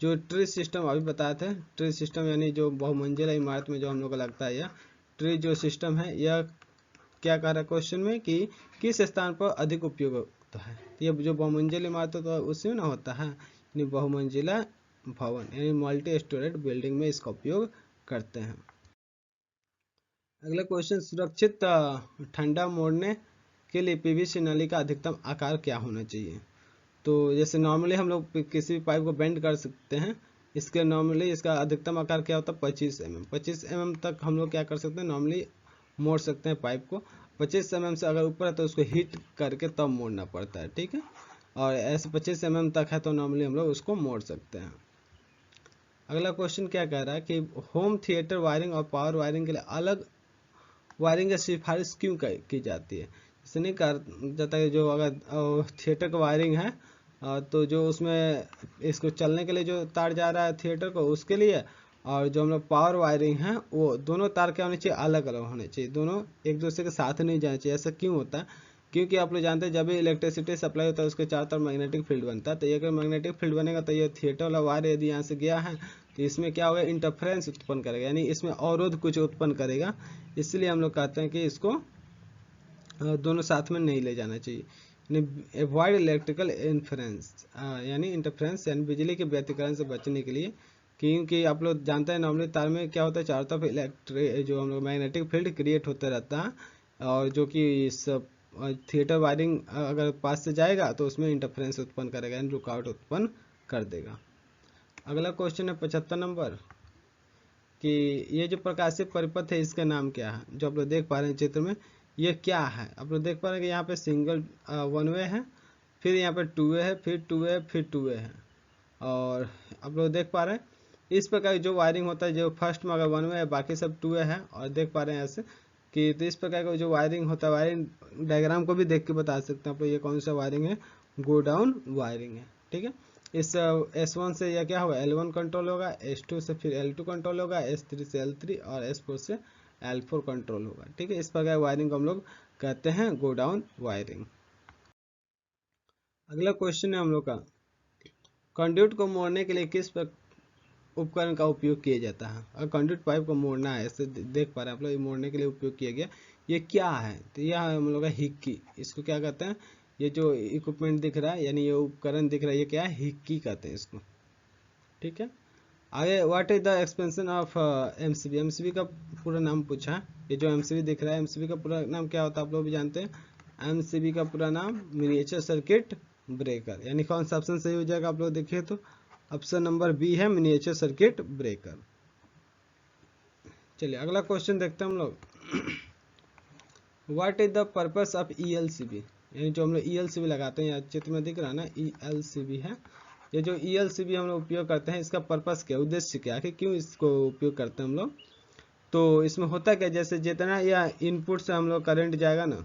जो ट्री सिस्टम अभी बताए थे, ट्री सिस्टम यानी जो बहुमंजिला इमारत में जो हम लोग को लगता है, यह ट्री जो सिस्टम है यह क्या कह रहा है क्वेश्चन में कि किस स्थान पर अधिक उपयुक्त है। ये जो बहुमंजिला इमारत तो उसी में ना होता है, यानी बहुमंजिला भवन यानी मल्टी स्टोरेड बिल्डिंग में इसका उपयोग करते हैं। अगला क्वेश्चन, सुरक्षित ठंडा मोड़ने के लिए पीवीसी नली का अधिकतम आकार क्या होना चाहिए। तो जैसे नॉर्मली हम लोग किसी भी पाइप को बेंड कर सकते हैं, इसके नॉर्मली इसका अधिकतम आकार क्या होता है 25 mm। 25 mm तक हम लोग क्या कर सकते हैं, नॉर्मली मोड़ सकते हैं पाइप को। 25 mm से अगर ऊपर है तो उसको हीट करके तब मोड़ना पड़ता है, ठीक है। और ऐसे 25 mm तक है तो नॉर्मली हम लोग उसको मोड़ सकते हैं। अगला क्वेश्चन क्या कह रहा है कि होम थिएटर वायरिंग और पावर वायरिंग के लिए अलग वायरिंग की सिफारिश क्यों की जाती है। इससे नहीं कहा जाता है जो अगर थिएटर का वायरिंग है तो जो उसमें इसको चलने के लिए जो तार जा रहा है थिएटर को उसके लिए, और जो हम लोग पावर वायरिंग है वो दोनों तार क्या होने चाहिए, अलग अलग होने चाहिए, दोनों एक दूसरे के साथ नहीं जाना चाहिए। ऐसा क्यों होता है, क्योंकि आप लोग जानते हैं जब भी इलेक्ट्रिसिटी सप्लाई होता है उसके चारों तरफ मैग्नेटिक फील्ड बनता है। तो ये अगर मैग्नेटिक फील्ड बनेगा तो ये थिएटर वाला वायर यदि यहाँ से गया है तो इसमें क्या होगा, इंटरफेरेंस उत्पन्न करेगा, यानी इसमें अवरोध कुछ उत्पन्न करेगा। इसलिए हम लोग कहते हैं कि इसको दोनों साथ में नहीं ले जाना चाहिए। अवॉइड इलेक्ट्रिकल इंटरफेरेंस यानी इंटरफेरेंस यानी बिजली के व्यतिकरण से बचने के लिए, क्योंकि आप लोग जानते हैं नॉर्मली तार में क्या होता है, चारों तरफ इलेक्ट्रिक जो हम लोग मैग्नेटिक फील्ड क्रिएट होता रहता है, और जो कि इस थिएटर वायरिंग अगर पास से जाएगा तो उसमें इंटरफेरेंस उत्पन्न करेगा यानी रुकावट उत्पन्न कर देगा। अगला क्वेश्चन है 75 नंबर कि ये जो प्रकाशीय परिपथ है इसका नाम क्या है। जो आप लोग देख पा रहे हैं चित्र में ये क्या है, आप लोग देख पा रहे हैं कि यहाँ पे सिंगल वन वे है, फिर यहाँ पे टू वे है, फिर टू वे, फिर टू वे है, और आप लोग देख पा रहे हैं इस प्रकार जो वायरिंग होता है, जो फर्स्ट में अगर वन वे है बाकी सब टू वे है, और देख पा रहे हैं ऐसे कि तो इस प्रकार का जो वायरिंग होता है, वायरिंग डायग्राम को भी देख के बता सकते हैं आप लोग ये कौन सा वायरिंग है, गो डाउन वायरिंग है, ठीक है। इस S1 से यह क्या होगा, L1 कंट्रोल होगा, S2 से फिर L2 कंट्रोल होगा, S3 से L3 और S4 से L4 कंट्रोल होगा, ठीक है। इस प्रकार वायरिंग को हम लोग कहते हैं गो डाउन वायरिंग। अगला क्वेश्चन है हम लोग का, कंड्यूट को मोड़ने के लिए किस उपकरण का उपयोग किया जाता है। अगर कंड्यूट पाइप को मोड़ना है, ऐसे देख पा रहे हैं आप लोग, ये मोड़ने के लिए उपयोग किया गया, ये क्या है, तो यह हम लोग का हिक्की, इसको क्या कहते हैं, ये जो इक्विपमेंट दिख रहा है यानी ये उपकरण दिख रहा है ये क्या है, हिक्की कहते हैं इसको, ठीक है। आगे what is the expansion of MCB, MCB का पूरा नाम पूछा। ये जो एमसीबी दिख रहा है एमसीबी का पूरा नाम क्या होता है आप लोग भी जानते हैं, एमसीबी का पूरा नाम मिनिएचर सर्किट ब्रेकर, यानी कौन सा ऑप्शन सही हो जाएगा आप लोग देखिए तो ऑप्शन नंबर बी है मिनिएचर सर्किट ब्रेकर। चलिए अगला क्वेश्चन देखते हैं हम लोग, what is the purpose of ELCB, यानी जो हम लोग ईएलसीबी लगाते हैं, यहाँ चित्र में दिख रहा है ना ईएलसीबी है, ये जो ईएलसीबी हम लोग उपयोग करते हैं इसका पर्पस क्या, उद्देश्य क्या है, क्यों इसको उपयोग करते हैं हम लोग। तो इसमें होता क्या, जैसे जितना या इनपुट से हम लोग करंट जाएगा ना,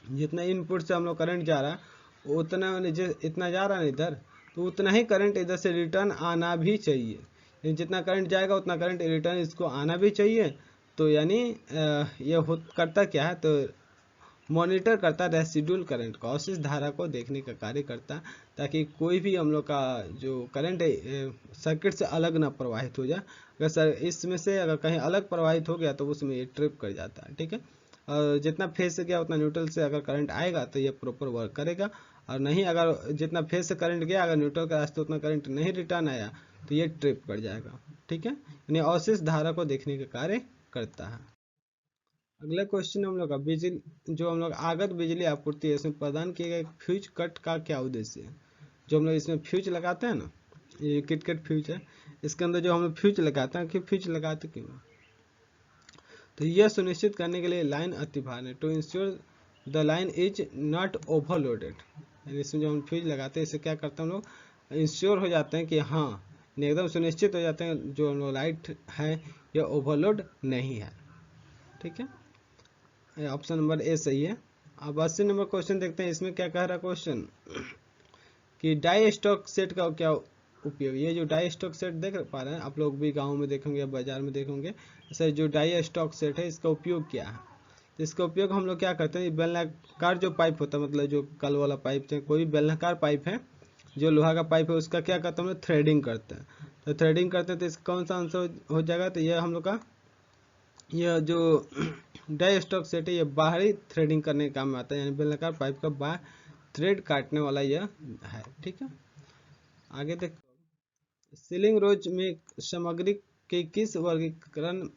जितना इनपुट से हम लोग करंट जा रहा है उतना इतना जा रहा है इधर, तो उतना ही करंट इधर से रिटर्न आना भी चाहिए, जितना करंट जाएगा उतना करंट रिटर्न इसको आना भी चाहिए। तो यानी ये करता क्या है, तो मॉनिटर करता है रेसिडुअल करंट का, अवशिष्ट धारा को देखने का कार्य करता है, ताकि कोई भी हम लोग का जो करंट है सर्किट से अलग ना प्रवाहित हो जाए। अगर सर इसमें से अगर कहीं अलग प्रवाहित हो गया तो उसमें ये ट्रिप कर जाता है, ठीक है। और जितना फेज से गया उतना न्यूट्रल से अगर करंट आएगा तो ये प्रॉपर वर्क करेगा, और नहीं अगर जितना फेज से करंट गया अगर न्यूट्रल का रास्ते उतना करंट नहीं रिटर्न आया तो ये ट्रिप कर जाएगा, ठीक है। यानी अवशिष्ट धारा को देखने का कार्य करता है। अगला क्वेश्चन हम लोग का बिजली, जो हम लोग आगत बिजली आपूर्ति है इसमें प्रदान किए गए फ्यूज कट का क्या उद्देश्य है। जो हम लोग इसमें फ्यूज लगाते हैं ना, ये किट फ्यूज है, इसके अंदर जो हम लोग फ्यूज लगाते हैं कि फ्यूज लगाते क्यों, तो यह सुनिश्चित करने के लिए लाइन अतिभार है, to ensure the line is not overloaded. इसमें जो हम फ्यूज लगाते हैं इससे क्या करते हैं हम लोग, इंश्योर हो जाते हैं कि हाँ एकदम सुनिश्चित हो जाते हैं जो हम लोग लाइट है यह ओवरलोड नहीं है, ठीक है। ऑप्शन नंबर ए सही है। अब 80 नंबर क्वेश्चन देखते हैं, इसमें क्या कह रहा है क्वेश्चन कि डाई स्टॉक सेट का क्या उपयोग। ये जो डाई स्टॉक सेट देख पा रहे हैं आप लोग भी गांव में देखेंगे या बाजार में देखेंगे, ऐसा जो डाई स्टॉक सेट है इसका उपयोग क्या है। तो इसका उपयोग हम लोग क्या करते हैं, बेलनाकार जो पाइप होता है, मतलब जो कल वाला पाइप है, कोई बेलनाकार पाइप है जो लोहा का पाइप है उसका क्या करते हैं हम लोग थ्रेडिंग करते हैं। तो थ्रेडिंग करते हैं तो इसका कौन सा आंसर हो जाएगा, तो यह हम लोग का यह जो डाई स्टॉक सेट है ये बाहरी थ्रेडिंग करने के काम में आता है, यानी बेलनाकार पाइप का बाहर थ्रेड काटने वाला यह है, ठीक है। आगे देख, सीलिंग रोज में सामग्री के किस वर्गीकरण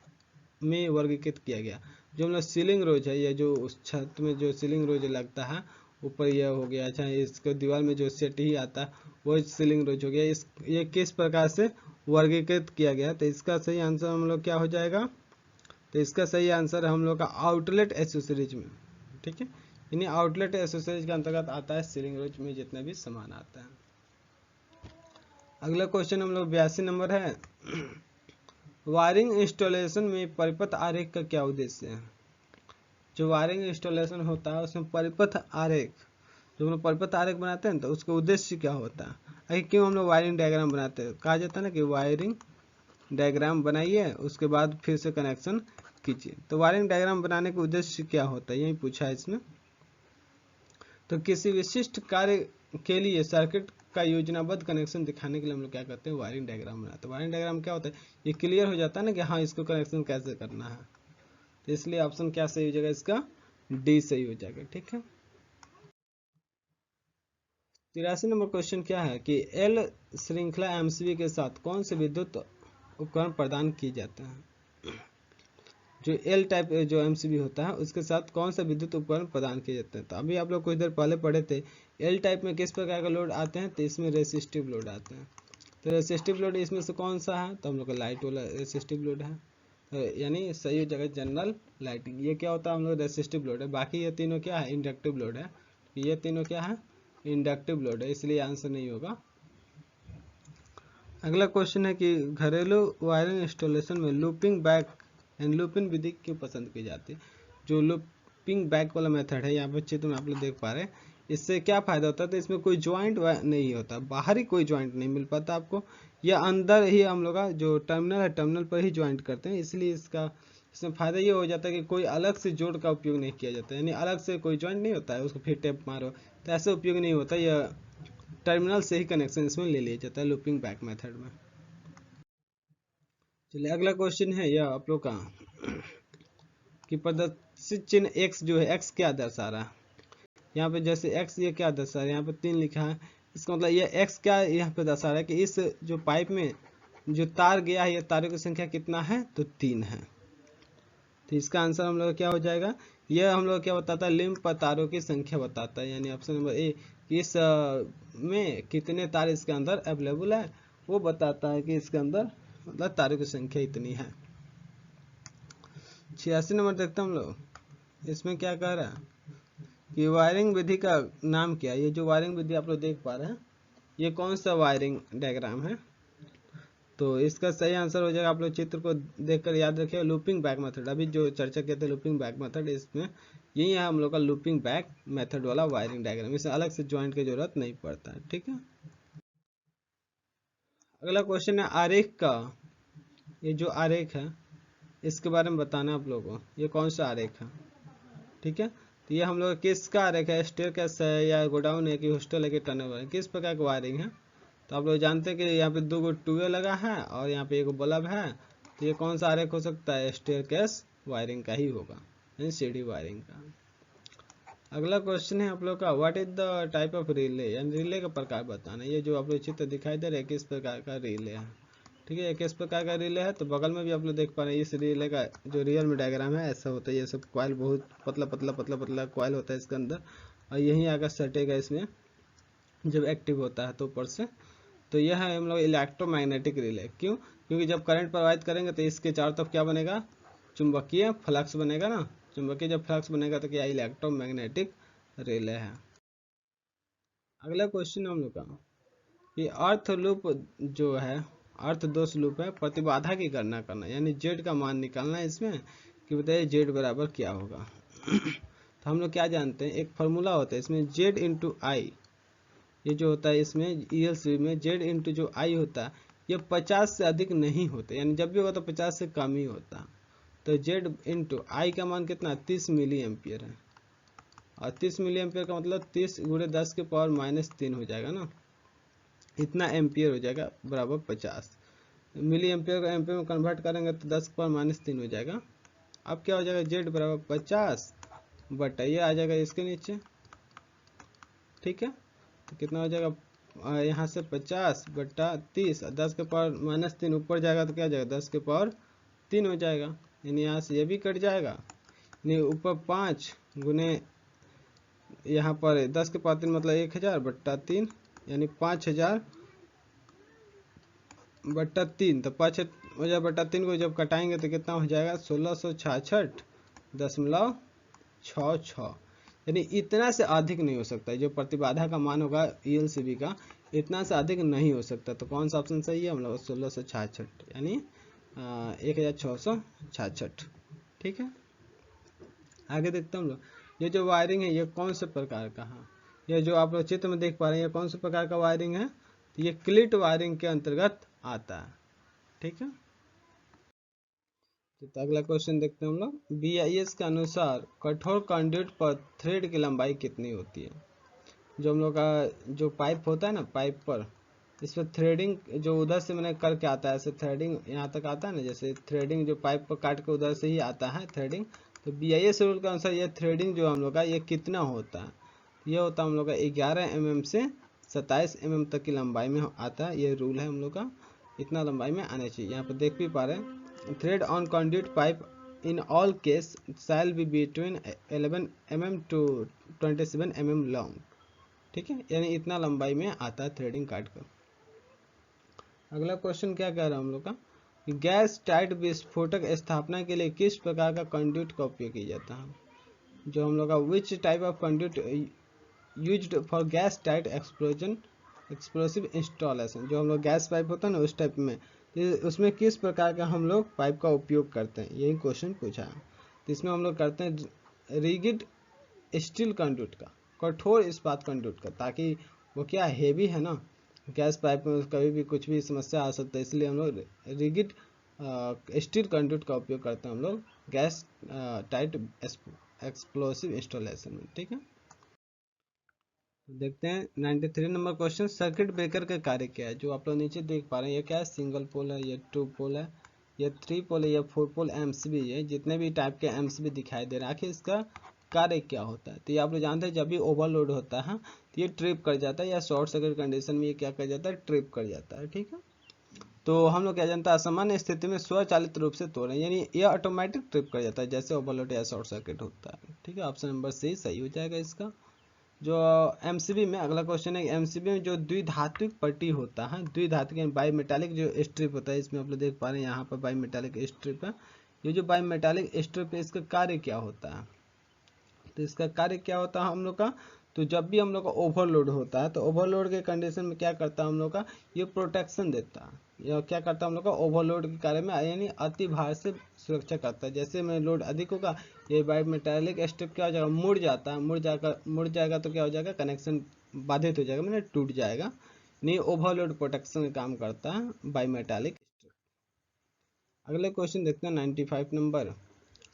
में वर्गीकृत किया गया। जो मतलब सीलिंग रोज है, ये जो उस छत में जो सीलिंग रोज लगता है ऊपर यह हो गया, अच्छा इसको दीवार में जो सेट ही आता है वो सीलिंग रोज हो गया। इस ये किस प्रकार से वर्गीकृत किया गया, तो इसका सही आंसर हम लोग क्या हो जाएगा, तो इसका सही आंसर हम लोग का आउटलेट एसेसरीज में, ठीक है। यानी आउटलेट एसेसरीज के अंतर्गत आता है सीलिंग रोज में जितना भी सामान आता है। अगला क्वेश्चन हम लोग 82 नंबर है, वायरिंग इंस्टॉलेशन में परिपथ आरेख का क्या उद्देश्य है। जो वायरिंग इंस्टॉलेशन होता है उसमें परिपथ आरेख, जो हम लोग परिपथ आरेख बनाते हैं तो उसका उद्देश्य क्या होता है, अरे क्यों हम लोग वायरिंग डायग्राम बनाते हैं। कहा जाता है ना कि वायरिंग डायग्राम बनाइए उसके बाद फिर से कनेक्शन कीजिए। तो वायरिंग डायग्राम बनाने का उद्देश्य क्या होता है, यही पूछा है इसमें। तो किसी विशिष्ट कार्य के लिए सर्किट का योजनाबद्ध कनेक्शन दिखाने के लिए हम लोग क्या करते हैं, वायरिंग डायग्राम बनाते हैं। वायरिंग डायग्राम क्या होता है, ये क्लियर हो जाता है ना कि हाँ इसको कनेक्शन कैसे करना है। तो इसलिए ऑप्शन क्या सही हो जाएगा, इसका डी सही हो जाएगा, ठीक है। 83 नंबर क्वेश्चन क्या है कि एल श्रृंखला एमसीबी के साथ कौन से विद्युत उपकरण प्रदान किए जाते हैं। जो एल टाइप जो एमसीबी होता है उसके साथ कौन सा विद्युत उपकरण प्रदान किए जाते हैं। तो अभी आप लोग कुछ देर पहले पढ़े थे एल टाइप में किस प्रकार का लोड आते हैं, तो इसमें रेसिस्टिव लोड आते हैं। तो रेसिस्टिव लोड इसमें से कौन सा है, तो हम लोग का लाइट वाला रेसिस्टिव लोड है, तो यानी सही हो जाएगा जनरल लाइटिंग। ये क्या होता है हम लोग रेसिस्टिव लोड है, बाकी ये तीनों क्या है इंडक्टिव लोड है, ये तीनों क्या है इंडक्टिव लोड है, इसलिए आंसर नहीं होगा। अगला क्वेश्चन है कि घरेलू वायरिंग इंस्टॉलेशन में लूपिंग बैक एंड लूपिंग विधि क्यों पसंद की जाती है। जो लूपिंग बैक वाला मेथड है यहाँ पर चित्र में आप लोग देख पा रहे हैं, इससे क्या फायदा होता है, तो इसमें कोई ज्वाइंट नहीं होता, बाहरी कोई ज्वाइंट नहीं मिल पाता आपको, या अंदर ही हम लोग का जो टर्मिनल है टर्मिनल पर ही ज्वाइंट करते हैं, इसलिए इसमें फायदा ये हो जाता है कि कोई अलग से जोड़ का उपयोग नहीं किया जाता, यानी अलग से कोई ज्वाइंट नहीं होता है उसको फिर टेप मारो, तो ऐसा उपयोग नहीं होता, यह टर्मिनल से ही कनेक्शन इसमें ले लिया जाता है लूपिंग बैक मेथड में। चलिए अगला क्वेश्चन है यह आप लोग का कि प्रदर्शित चिन्ह x जो है x क्या दर्शा रहा है। यहाँ पे जैसे x ये क्या दर्शा रहा है, यहाँ पे 3 लिखा है, इसका मतलब ये x क्या यहाँ पे दर्शा रहा है कि इस जो पाइप में जो तार गया है ये तारों की संख्या कितना है, तो 3 है। तो इसका आंसर हम लोग क्या हो जाएगा, यह हम लोग क्या बताता है लिंब तारों की संख्या बताता है, यानी ऑप्शन नंबर ए इस में कितने तार इसके अंदर अवेलेबल है वो बताता है कि इसके अंदर मतलब तारों की संख्या इतनी है। 86 नंबर देखते हम लोग, इसमें क्या कह रहा है कि वायरिंग विधि का नाम क्या है। ये जो वायरिंग विधि आप लोग देख पा रहे हैं ये कौन सा वायरिंग डायग्राम है, तो इसका सही आंसर हो जाएगा, आप लोग चित्र को देखकर याद रखिए लूपिंग बैक मेथड। अभी जो चर्चा किए थे लूपिंग बैक मेथड, इसमें यही है हम लोग का लूपिंग बैक मेथड वाला वायरिंग डायग्राम, इसमें अलग से ज्वाइंट की जरूरत नहीं पड़ता है, ठीक है। अगला क्वेश्चन है आरेख का, ये जो आरेख है इसके बारे में बताना आप लोगों को, ये कौन सा आरेख है, ठीक है। तो ये हम लोग किसका आरेख है, स्टेयरकेस है या गोडाउन है कि हॉस्टल है कि टनल है, किस प्रकार की वायरिंग है। तो आप लोग जानते हैं कि यहाँ पे 2 टूवे लगा है और यहाँ पे 1 बल्ब है, तो ये कौन सा आरेख हो सकता है, स्टेयरकेस वायरिंग का ही होगा, यानी सीढ़ी वायरिंग का। अगला क्वेश्चन है आप लोग का, what is the type of relay, यानी रिले का प्रकार बताना। ये जो आप लोग चित्र दिखाई दे रहा है किस प्रकार का रिले है, ठीक है, ये किस प्रकार का रिले है। तो बगल में भी आप लोग देख पा रहे हैं इस रिले का जो रियल में डायग्राम है ऐसा होता है, ये सब कॉइल बहुत पतला पतला पतला पतला कॉइल होता है इसके अंदर, और यहीं आकर सटेगा इसमें जब एक्टिव होता है तो ऊपर से। तो यह है हम लोग इलेक्ट्रोमैग्नेटिक रिले। क्यों, क्योंकि जब करंट प्रवाहित करेंगे तो इसके चारों तरफ क्या बनेगा, चुंबकीय फ्लक्स बनेगा ना, चुंबकीय जब फ्लक्स बनेगा तो क्या इलेक्ट्रोमैग्नेटिक रिले है। अगला क्वेश्चन हम लोग का, कि अर्थ लूप जो है, अर्थ दोष लूप है, प्रतिबाधा की गणना करना, यानी जेड का मान निकालना है इसमें, कि बताइए जेड बराबर क्या होगा। तो हम लोग क्या जानते हैं, एक फार्मूला होता है इसमें, जेड इंटू आई, ये जो होता है इसमें ELCV में जेड इंटू जो आई होता है ये 50 से अधिक नहीं होता, यानी जब भी होगा तो 50 से कम ही होता। तो जेड इंटू आई का मान कितना, 30 मिली एम्पियर है, और 30 मिली एम्पियर का मतलब 30 गुणे 10 के पावर -3 हो जाएगा ना, इतना एम्पियर हो जाएगा बराबर 50। मिली एम्पियर को एम्पियर में कन्वर्ट करेंगे तो 10 के पावर -3 हो जाएगा। अब क्या हो जाएगा, जेड बराबर 50 बटा ये आ जाएगा इसके नीचे, ठीक है। तो कितना हो जाएगा, यहाँ से 50 बटा 30, 10 के पावर -3 ऊपर जाएगा तो क्या हो जाएगा, 10 के पावर 3 हो जाएगा, यानी यहाँ से ये भी कट जाएगा, यानी ऊपर 5 गुने यहाँ पर 10 के पावर 3 मतलब 1000 बट्टा 3, यानी 5000 बट्टा 3। तो 5000 बट्टा 3 को जब कटाएंगे तो कितना हो जाएगा, 1666.66, यानी इतना से अधिक नहीं हो सकता, जो प्रतिबाधा का मान होगा ELCV का इतना से अधिक नहीं हो सकता। तो कौन सा ऑप्शन सही है, हम लोग 1666, यानी 1666, ठीक है। आगे देखते हैं हम लोग, ये जो वायरिंग है ये कौन से प्रकार का है, ये जो आप लोग चित्र में देख पा रहे हैं ये कौन से प्रकार का वायरिंग है, तो ये क्लिट वायरिंग के अंतर्गत आता है, ठीक है। तो अगला क्वेश्चन देखते हैं हम लोग, BIS के अनुसार कठोर कंडक्ट पर थ्रेड की लंबाई कितनी होती है। जो हम लोग का जो पाइप होता है ना, पाइप पर इस पर थ्रेडिंग जो उधर से मैंने करके आता है, ऐसे थ्रेडिंग यहाँ तक आता है ना, जैसे थ्रेडिंग जो पाइप पर काट के उधर से ही आता है थ्रेडिंग। तो BIS रूल के अनुसार ये थ्रेडिंग जो हम लोग का ये कितना होता है, ये होता है हम लोग का 11 mm से 27 mm तक की लंबाई में आता है, ये रूल है हम लोग का, इतना लंबाई में आना चाहिए। यहाँ पर देख भी पा रहे हैं, thread on conduit pipe in all case shall be between 11 mm to 27 mm long, ठीक है, यानी इतना लंबाई में आता है थ्रेडिंग काट कर। अगला क्वेश्चन क्या कह रहा है हम लोग का, गैस टाइट विस्फोटक स्थापना के लिए किस प्रकार का कंड्यूट का उपयोग किया जाता है। जो हम लोग का which type of conduit used for gas tight explosive installation, जो हम लोग गैस पाइप होता है ना उस टाइप में, उसमें किस प्रकार का हम लोग पाइप का उपयोग करते हैं, यही क्वेश्चन पूछा है। तो इसमें हम लोग करते हैं रिगिड स्टील कंड्यूट का, कठोर इस्पात कंड्यूट का, ताकि वो क्या हेवी है ना, गैस पाइप में कभी भी कुछ भी समस्या आ सकता है, इसलिए हम लोग रिगिड स्टील कंड्यूट का उपयोग करते हैं हम लोग गैस टाइट एक्सप्लोसिव इंस्टॉलेशन में, ठीक है। देखते हैं 93 नंबर क्वेश्चन, सर्किट ब्रेकर का कार्य क्या है। जो आप लोग नीचे देख पा रहे हैं ये क्या है, सिंगल पोल है, ये 2 पोल है, ये 3 पोल है, ये 4 पोल MCB है, जितने भी टाइप के MCB दिखाई दे रहे हैं, आखिर इसका कार्य क्या होता है। तो ये आप लोग जानते हैं, जब भी ओवरलोड होता है तो ये ट्रिप कर जाता है, या शॉर्ट सर्किट कंडीशन में ये क्या कर जाता है, ट्रिप कर जाता है, ठीक है। तो हम लोग क्या जानता है, सामान्य स्थिति में स्वचालित रूप से तोड़ें, यानी ये ऑटोमेटिक ट्रिप कर जाता है जैसे ओवरलोड या शॉर्ट सर्किट होता है, ठीक है। ऑप्शन नंबर सी सही हो जाएगा इसका। जो MCB में अगला क्वेश्चन है, MCB में जो द्विधात्विक पट्टी होता है, द्विधात्विक बाई मेटालिक जो स्ट्रिप होता है, इसमें आप लोग देख पा रहे हैं यहाँ पर बाई मेटालिक स्ट्रिप है। ये जो बाई मेटालिक स्ट्रिप है इसका कार्य क्या होता है, तो इसका कार्य क्या होता है हम लोग का, तो जब भी हम लोग का ओवरलोड होता है तो ओवरलोड के कंडीशन में क्या करता है हम लोग का, ये प्रोटेक्शन देता है, या क्या करता है हम लोग का ओवरलोड के कार्य में, यानी अति भार से सुरक्षा करता है। जैसे में लोड अधिक होगा ये बाई मेटालिक स्ट्रिप क्या हो जाएगा, मुड़ जाता है, मुड़ जाएगा तो क्या हो जाएगा, कनेक्शन बाधित हो जाएगा, मतलब टूट जाएगा, नहीं ओवरलोड प्रोटेक्शन का काम करता है बाई मेटालिक स्ट्रिप। अगले क्वेश्चन देखते हैं 95 नंबर,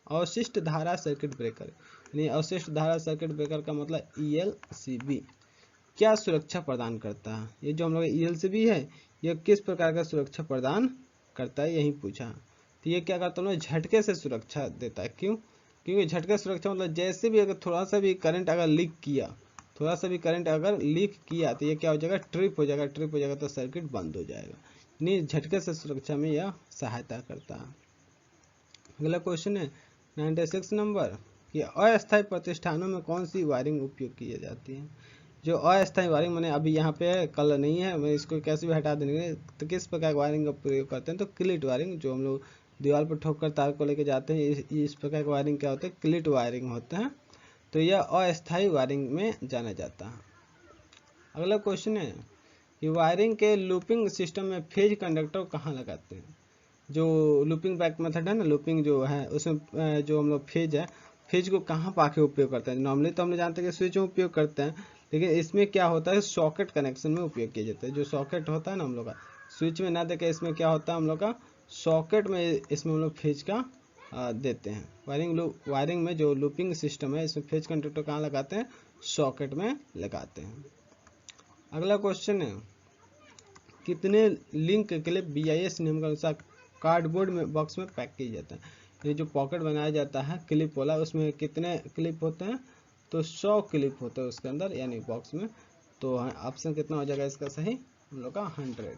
अवशिष्ट धारा सर्किट ब्रेकर। यानी अवशिष्ट धारा सर्किट ब्रेकर का मतलब ELCB क्या सुरक्षा प्रदान करता है। ये जो हम लोग ELCB है ये किस प्रकार का सुरक्षा प्रदान करता है, यही पूछा। तो ये क्या करता है, झटके से सुरक्षा देता है। क्यों? क्योंकि झटके सुरक्षा मतलब जैसे भी अगर थोड़ा सा भी करंट अगर लीक किया, थोड़ा सा भी करंट अगर लीक किया तो ये क्या हो जाएगा, ट्रिप हो जाएगा। ट्रिप हो जाएगा तो सर्किट बंद हो जाएगा। नहीं, झटके से सुरक्षा में यह सहायता करता है। अगला क्वेश्चन है 96 नंबर कि अस्थायी प्रतिष्ठानों में कौन सी वायरिंग उपयोग की जाती है। जो अस्थायी वायरिंग मैंने अभी यहाँ पे कलर नहीं है, मैं इसको कैसे भी हटा देंगे। तो किस प्रकार की वायरिंग का प्रयोग करते हैं, तो क्लिट वायरिंग, जो हम लोग दीवार पर ठोक कर तार को लेके जाते हैं, इस प्रकार की वायरिंग क्या होता है, क्लिट वायरिंग होता है। तो यह अस्थायी वायरिंग में जाना जाता है। अगला क्वेश्चन है कि वायरिंग के लूपिंग सिस्टम में फेज कंडक्टर कहाँ लगाते हैं। जो लूपिंग बैक मेथड है ना, लूपिंग जो है उसमें जो हम लोग फेज है, फेज को कहाँ पाके उपयोग करते हैं। नॉर्मली तो हम लोग जानते हैं कि स्विच में उपयोग करते हैं, लेकिन इसमें क्या होता है, सॉकेट कनेक्शन में उपयोग किया जाता है। जो सॉकेट होता है ना हम लोग का, स्विच में ना देके इसमें क्या होता है हम लोग का सॉकेट में, इसमें हम लोग फेज का देते हैं। वायरिंग में जो लूपिंग सिस्टम है इसमें फेज कंडक्टर कहाँ लगाते हैं, सॉकेट में लगाते हैं। अगला क्वेश्चन है कितने लिंक क्लिप BIS नियम के अनुसार कार्डबोर्ड में बॉक्स में पैक किया जाता है। ये जो पॉकेट बनाया जाता है क्लिप वाला, उसमें कितने क्लिप होते हैं, तो 100 क्लिप होते हैं उसके अंदर, यानी बॉक्स में। तो ऑप्शन कितना हो जाएगा इसका सही, हम लोग का 100।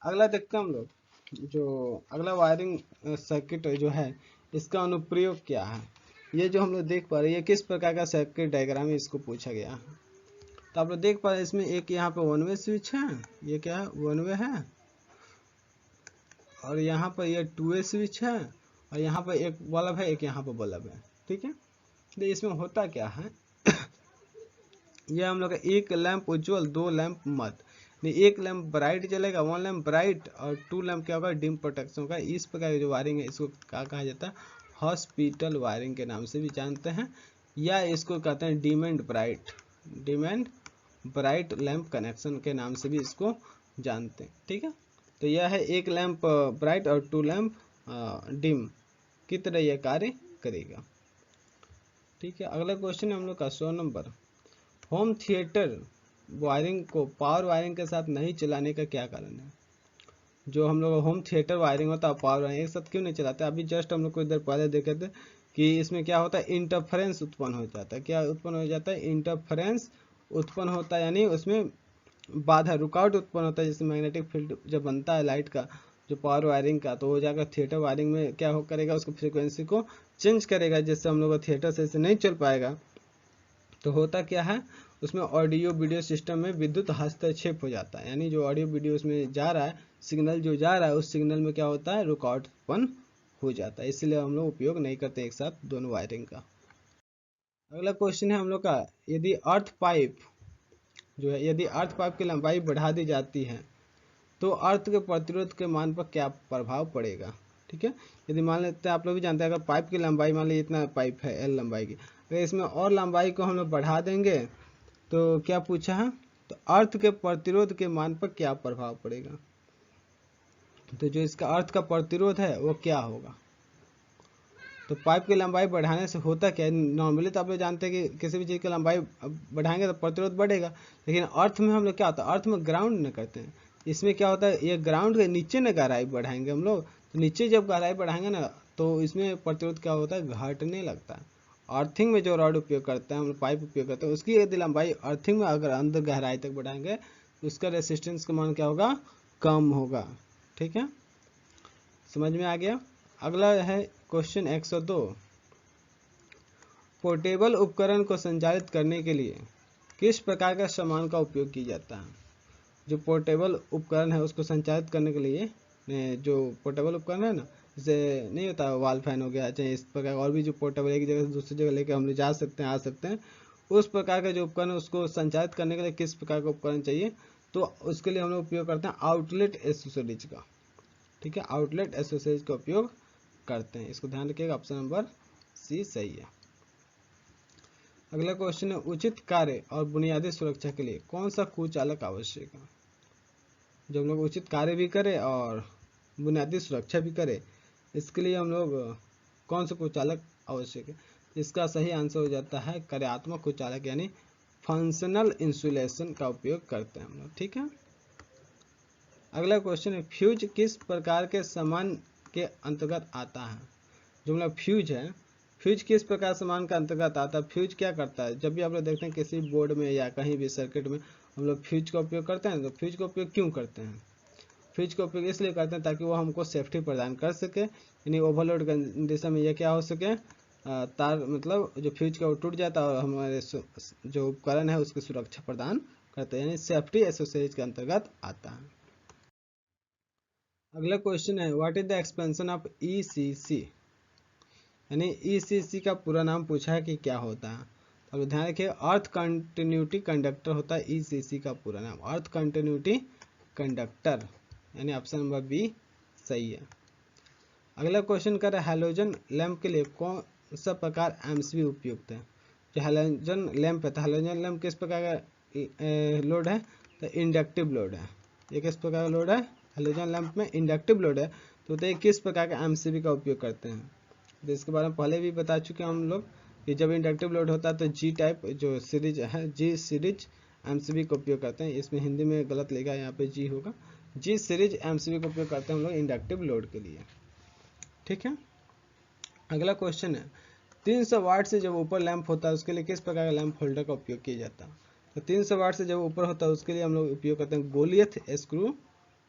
अगला देखते हैं हम लोग, जो अगला वायरिंग सर्किट जो है इसका अनुप्रयोग क्या है। ये जो हम लोग देख पा रहे हैं ये किस प्रकार का सर्किट डायग्राम है, इसको पूछा गया है। तो आप लोग देख पा रहे हैं इसमें एक यहाँ पे वन वे स्विच है, ये क्या है, वन वे है। और यहाँ पर ये 2 वे स्विच है, और यहाँ पर एक बल्ब है, एक यहाँ पर बल्ब है। ठीक है, तो इसमें होता क्या है ये हम लोग एक लैंप उज्ज्वल, 2 लैंप मत, एक लैंप ब्राइट जलेगा, 1 लैंप ब्राइट, और 2 लैंप क्या होगा, डिम प्रोटेक्शन होगा। इस प्रकार की जो वायरिंग है इसको क्या कहा जाता है, हॉस्पिटल वायरिंग के नाम से भी जानते हैं, या इसको कहते हैं dim and bright lamp connection के नाम से भी इसको जानते हैं। ठीक है, तो यह है एक लैंप ब्राइट और 2 लैंप डिम की तरह यह कार्य करेगा। ठीक है, अगला क्वेश्चन है हम लोग का 100 नंबर, होम थिएटर वायरिंग को पावर वायरिंग के साथ नहीं चलाने का क्या कारण है। जो हम लोग होम थिएटर वायरिंग होता है पावर वायरिंग एक साथ क्यों नहीं चलाते। अभी जस्ट हम लोग को इधर पहले देखे थे कि इसमें क्या होता है, इंटरफेरेंस उत्पन्न हो जाता है। क्या उत्पन्न हो जाता है, इंटरफेरेंस उत्पन्न होता है, यानी उसमें बाधा, रुकावट उत्पन्न होता है। जैसे मैग्नेटिक फील्ड जब बनता है लाइट का, जो पावर वायरिंग का, तो वो जाकर थिएटर वायरिंग में क्या हो करेगा, उसको फ्रीक्वेंसी को चेंज करेगा, जिससे हम लोग थिएटर से इसे नहीं चल पाएगा। तो होता क्या है, उसमें ऑडियो वीडियो सिस्टम में विद्युत हस्तक्षेप हो जाता है, यानी जो ऑडियो वीडियो उसमें जा रहा है, सिग्नल जो जा रहा है, उस सिग्नल में क्या होता है, रुकावट उत्पन्न हो जाता है। इसलिए हम लोग उपयोग नहीं करते एक साथ दोनों वायरिंग का। अगला क्वेश्चन है हम लोग का, यदि अर्थ पाइप जो है, यदि अर्थ पाइप की लंबाई बढ़ा दी जाती है तो अर्थ के प्रतिरोध के मान पर क्या प्रभाव पड़ेगा। ठीक है, यदि मान लेते हैं, आप लोग भी जानते हैं, अगर पाइप की लंबाई मान लीजिए इतना पाइप है L लंबाई की, अगर इसमें और लंबाई को हम लोग बढ़ा देंगे तो क्या पूछा है, तो अर्थ के प्रतिरोध के मान पर क्या प्रभाव पड़ेगा। तो जो इसका अर्थ का प्रतिरोध है वो क्या होगा। तो पाइप की लंबाई बढ़ाने से होता क्या है, नॉर्मली तो आप लोग जानते हैं कि किसी भी चीज़ की लंबाई बढ़ाएंगे तो प्रतिरोध बढ़ेगा, लेकिन अर्थ में हम लोग क्या होता है, अर्थ में ग्राउंड न करते हैं। इसमें क्या होता है, ये ग्राउंड के नीचे न गहराई बढ़ाएंगे हम लोग, तो नीचे जब गहराई बढ़ाएंगे ना तो इसमें प्रतिरोध क्या होता है, घटने लगता है। अर्थिंग में जो रॉड उपयोग करते हैं हम लोग, पाइप उपयोग करते हैं, उसकी यदि लंबाई अर्थिंग में अगर अंदर गहराई तक बढ़ाएंगे तो उसका रेसिस्टेंस का मान क्या होगा, कम होगा। ठीक है, समझ में आ गया। अगला है क्वेश्चन 102, पोर्टेबल उपकरण को संचालित करने के लिए किस प्रकार का सामान का उपयोग किया जाता है। जो पोर्टेबल उपकरण है उसको संचालित करने के लिए, जो पोर्टेबल उपकरण है ना, जैसे नहीं होता वाल फैन हो गया, चाहे इस प्रकार और भी जो पोर्टेबल एक जगह से दूसरी जगह लेकर हम लोग जा सकते हैं, आ सकते हैं, उस प्रकार का जो उपकरण है उसको संचालित करने के लिए किस प्रकार का उपकरण चाहिए, तो उसके लिए हम लोग उपयोग करते हैं आउटलेट एसेसरीज का। ठीक है, आउटलेट एसेसरीज का उपयोग करते हैं, इसको ध्यान रखिएगा, ऑप्शन नंबर सी सही है। अगला क्वेश्चन है, उचित कार्य और बुनियादी सुरक्षा के लिए कौन सा कुचालक आवश्यक है। जब हम लोग उचित कार्य भी करें और बुनियादी सुरक्षा भी करें, इसके लिए हम लोग कौन सा कुचालक आवश्यक है। इसका सही आंसर हो जाता है कार्यात्मक कुचालक यानी फंक्शनल इंसुलेशन का उपयोग करते हैं हम लोग। ठीक है, अगला क्वेश्चन है फ्यूज किस प्रकार के सामान के अंतर्गत आता है। जो मतलब फ्यूज है, फ्यूज किस प्रकार सामान के अंतर्गत आता है। फ्यूज क्या करता है, जब भी आप लोग देखते हैं किसी बोर्ड में या कहीं भी सर्किट में हम लोग फ्यूज का उपयोग करते हैं, तो फ्यूज का उपयोग क्यों करते हैं। फ्यूज का उपयोग इसलिए करते हैं ताकि वो हमको सेफ्टी प्रदान कर सके, यानी ओवरलोड कंडीशन में ये क्या हो सके, तार मतलब जो फ्यूज का वो टूट जाता है और हमारे जो उपकरण है उसकी सुरक्षा प्रदान करते हैं, यानी सेफ्टी एसोसिएट के अंतर्गत आता है। अगला क्वेश्चन है what is the expansion of ECC, यानी ईसीसी का पूरा नाम पूछा है कि क्या होता है। अब ध्यान रखिए अर्थ कंटिन्यूटी कंडक्टर होता है ईसीसी का पूरा नाम, अर्थ कंटिन्यूटी कंडक्टर, यानी ऑप्शन नंबर बी सही है। अगला क्वेश्चन कर रहा है हैलोजन लैंप के लिए कौन सा प्रकार एमसीबी उपयुक्त है। जो हैलोजन लैंप है, तो हैलोजन लैंप किस प्रकार का लोड है, तो इंडक्टिव लोड है। ये किस प्रकार का लोड है, हैलोजन लैंप में इंडक्टिव लोड है। तो ये किस प्रकार का एमसीबी का उपयोग करते हैं, तो इसके बारे में पहले भी बता चुके हैं हम लोग कि जब इंडक्टिव लोड होता है तो जी टाइप जो सीरीज है, जी सीरीज एमसीबी का उपयोग करते हैं। इसमें हिंदी में गलत लिखा है, यहाँ पे जी होगा, जी सीरीज एमसीबी का उपयोग करते हैं हम लोग इंडक्टिव लोड के लिए। ठीक है, अगला क्वेश्चन है 300 वाट से जब ऊपर लैंप होता है उसके लिए किस प्रकार का लैंप होल्डर का उपयोग किया जाता है। तो 300 वाट से जब ऊपर होता है उसके लिए हम लोग उपयोग करते हैं गोलियथ स्क्रू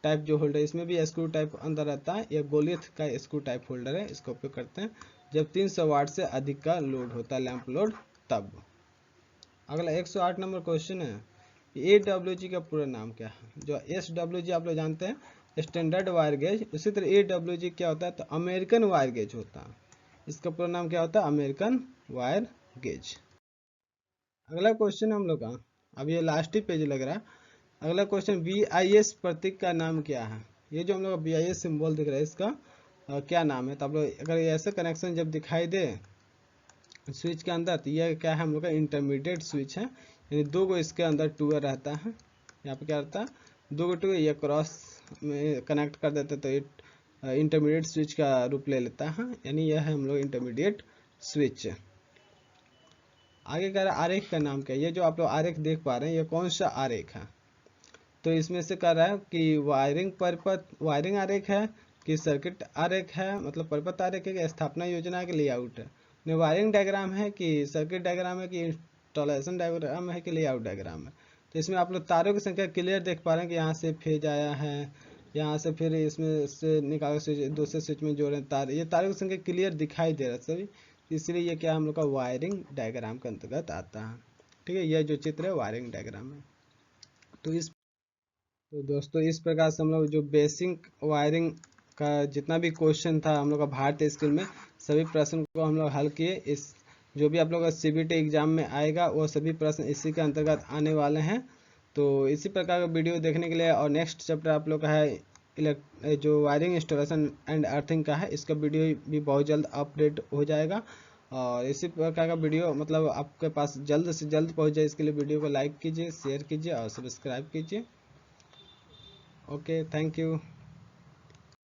टाइप जो होल्डर, इसमें भी स्क्रू टाइप अंदर रहता है, यह गोलियथ का स्क्रू टाइप होल्डर है, इसका उपयोग करते हैं जब 300 वाट से अधिक का लोड होता है लैंप लोड तब। अगला 108 नंबर क्वेश्चन है AWG का पूरा नाम क्या है। जो SWG आप लोग जानते हैं स्टैंडर्ड वायर गेज, उसी तरह AWG क्या होता है, तो अमेरिकन वायर गेज होता है। इसका पूरा नाम क्या होता है, अमेरिकन वायर गेज। अगला क्वेश्चन हम लोग का, अब ये लास्ट ही पेज लग रहा है। अगला क्वेश्चन BIS प्रतीक का नाम क्या है। ये जो हम लोग BIS सिंबल दिख रहा है इसका क्या नाम है। तो आप लोग अगर ऐसे कनेक्शन जब दिखाई दे स्विच के अंदर, तो यह क्या है, हम लोग का इंटरमीडिएट स्विच है, यानी दो गो इसके अंदर टूअर रहता है। यहाँ पे क्या रहता है, दो गो टूअर, ये क्रॉस में कनेक्ट कर देते तो ये इंटरमीडिएट स्विच का रूप ले लेता है, यानी यह है हम लोग इंटरमीडिएट स्विच। आगे कह रहा है आरेख का नाम क्या है। ये जो आप लोग आरेख देख पा रहे हैं ये कौन सा आरेख है, तो इसमें से कह रहा है कि वायरिंग परिपथ वायरिंग आरेख है कि सर्किट आरेख है, मतलब परिपथ आरेख है कि स्थापना योजना के लेआउट है। वायरिंग डायग्राम है कि सर्किट डायग्राम है कि इंस्टॉलेशन डायग्राम है कि लेआउट डायग्राम है। तो इसमें आप लोग तारों की संख्या क्लियर देख पा रहे हैं कि यहाँ से फेज आया है, यहाँ से फिर इसमें से निकाल स्विच दूसरे स्विच में जोड़े तार, ये तारों की संख्या क्लियर दिखाई दे रहा है सभी, इसलिए ये क्या हम लोग का वायरिंग डायग्राम के अंतर्गत आता है। ठीक है, यह जो चित्र है वायरिंग डायग्राम है। तो दोस्तों इस प्रकार से हम लोग जो बेसिक वायरिंग का जितना भी क्वेश्चन था हम लोग का भारतीय स्कूल में, सभी प्रश्न को हम लोग हल किए। इस जो भी आप लोग का CBT एग्जाम में आएगा वो सभी प्रश्न इसी के अंतर्गत आने वाले हैं। तो इसी प्रकार का वीडियो देखने के लिए, और नेक्स्ट चैप्टर आप लोग का है जो वायरिंग इंस्टॉलेशन एंड अर्थिंग का है, इसका वीडियो भी बहुत जल्द अपडेट हो जाएगा। और इसी प्रकार का वीडियो मतलब आपके पास जल्द से जल्द पहुंच जाए, इसके लिए वीडियो को लाइक कीजिए, शेयर कीजिए और सब्सक्राइब कीजिए। Okay, thank you.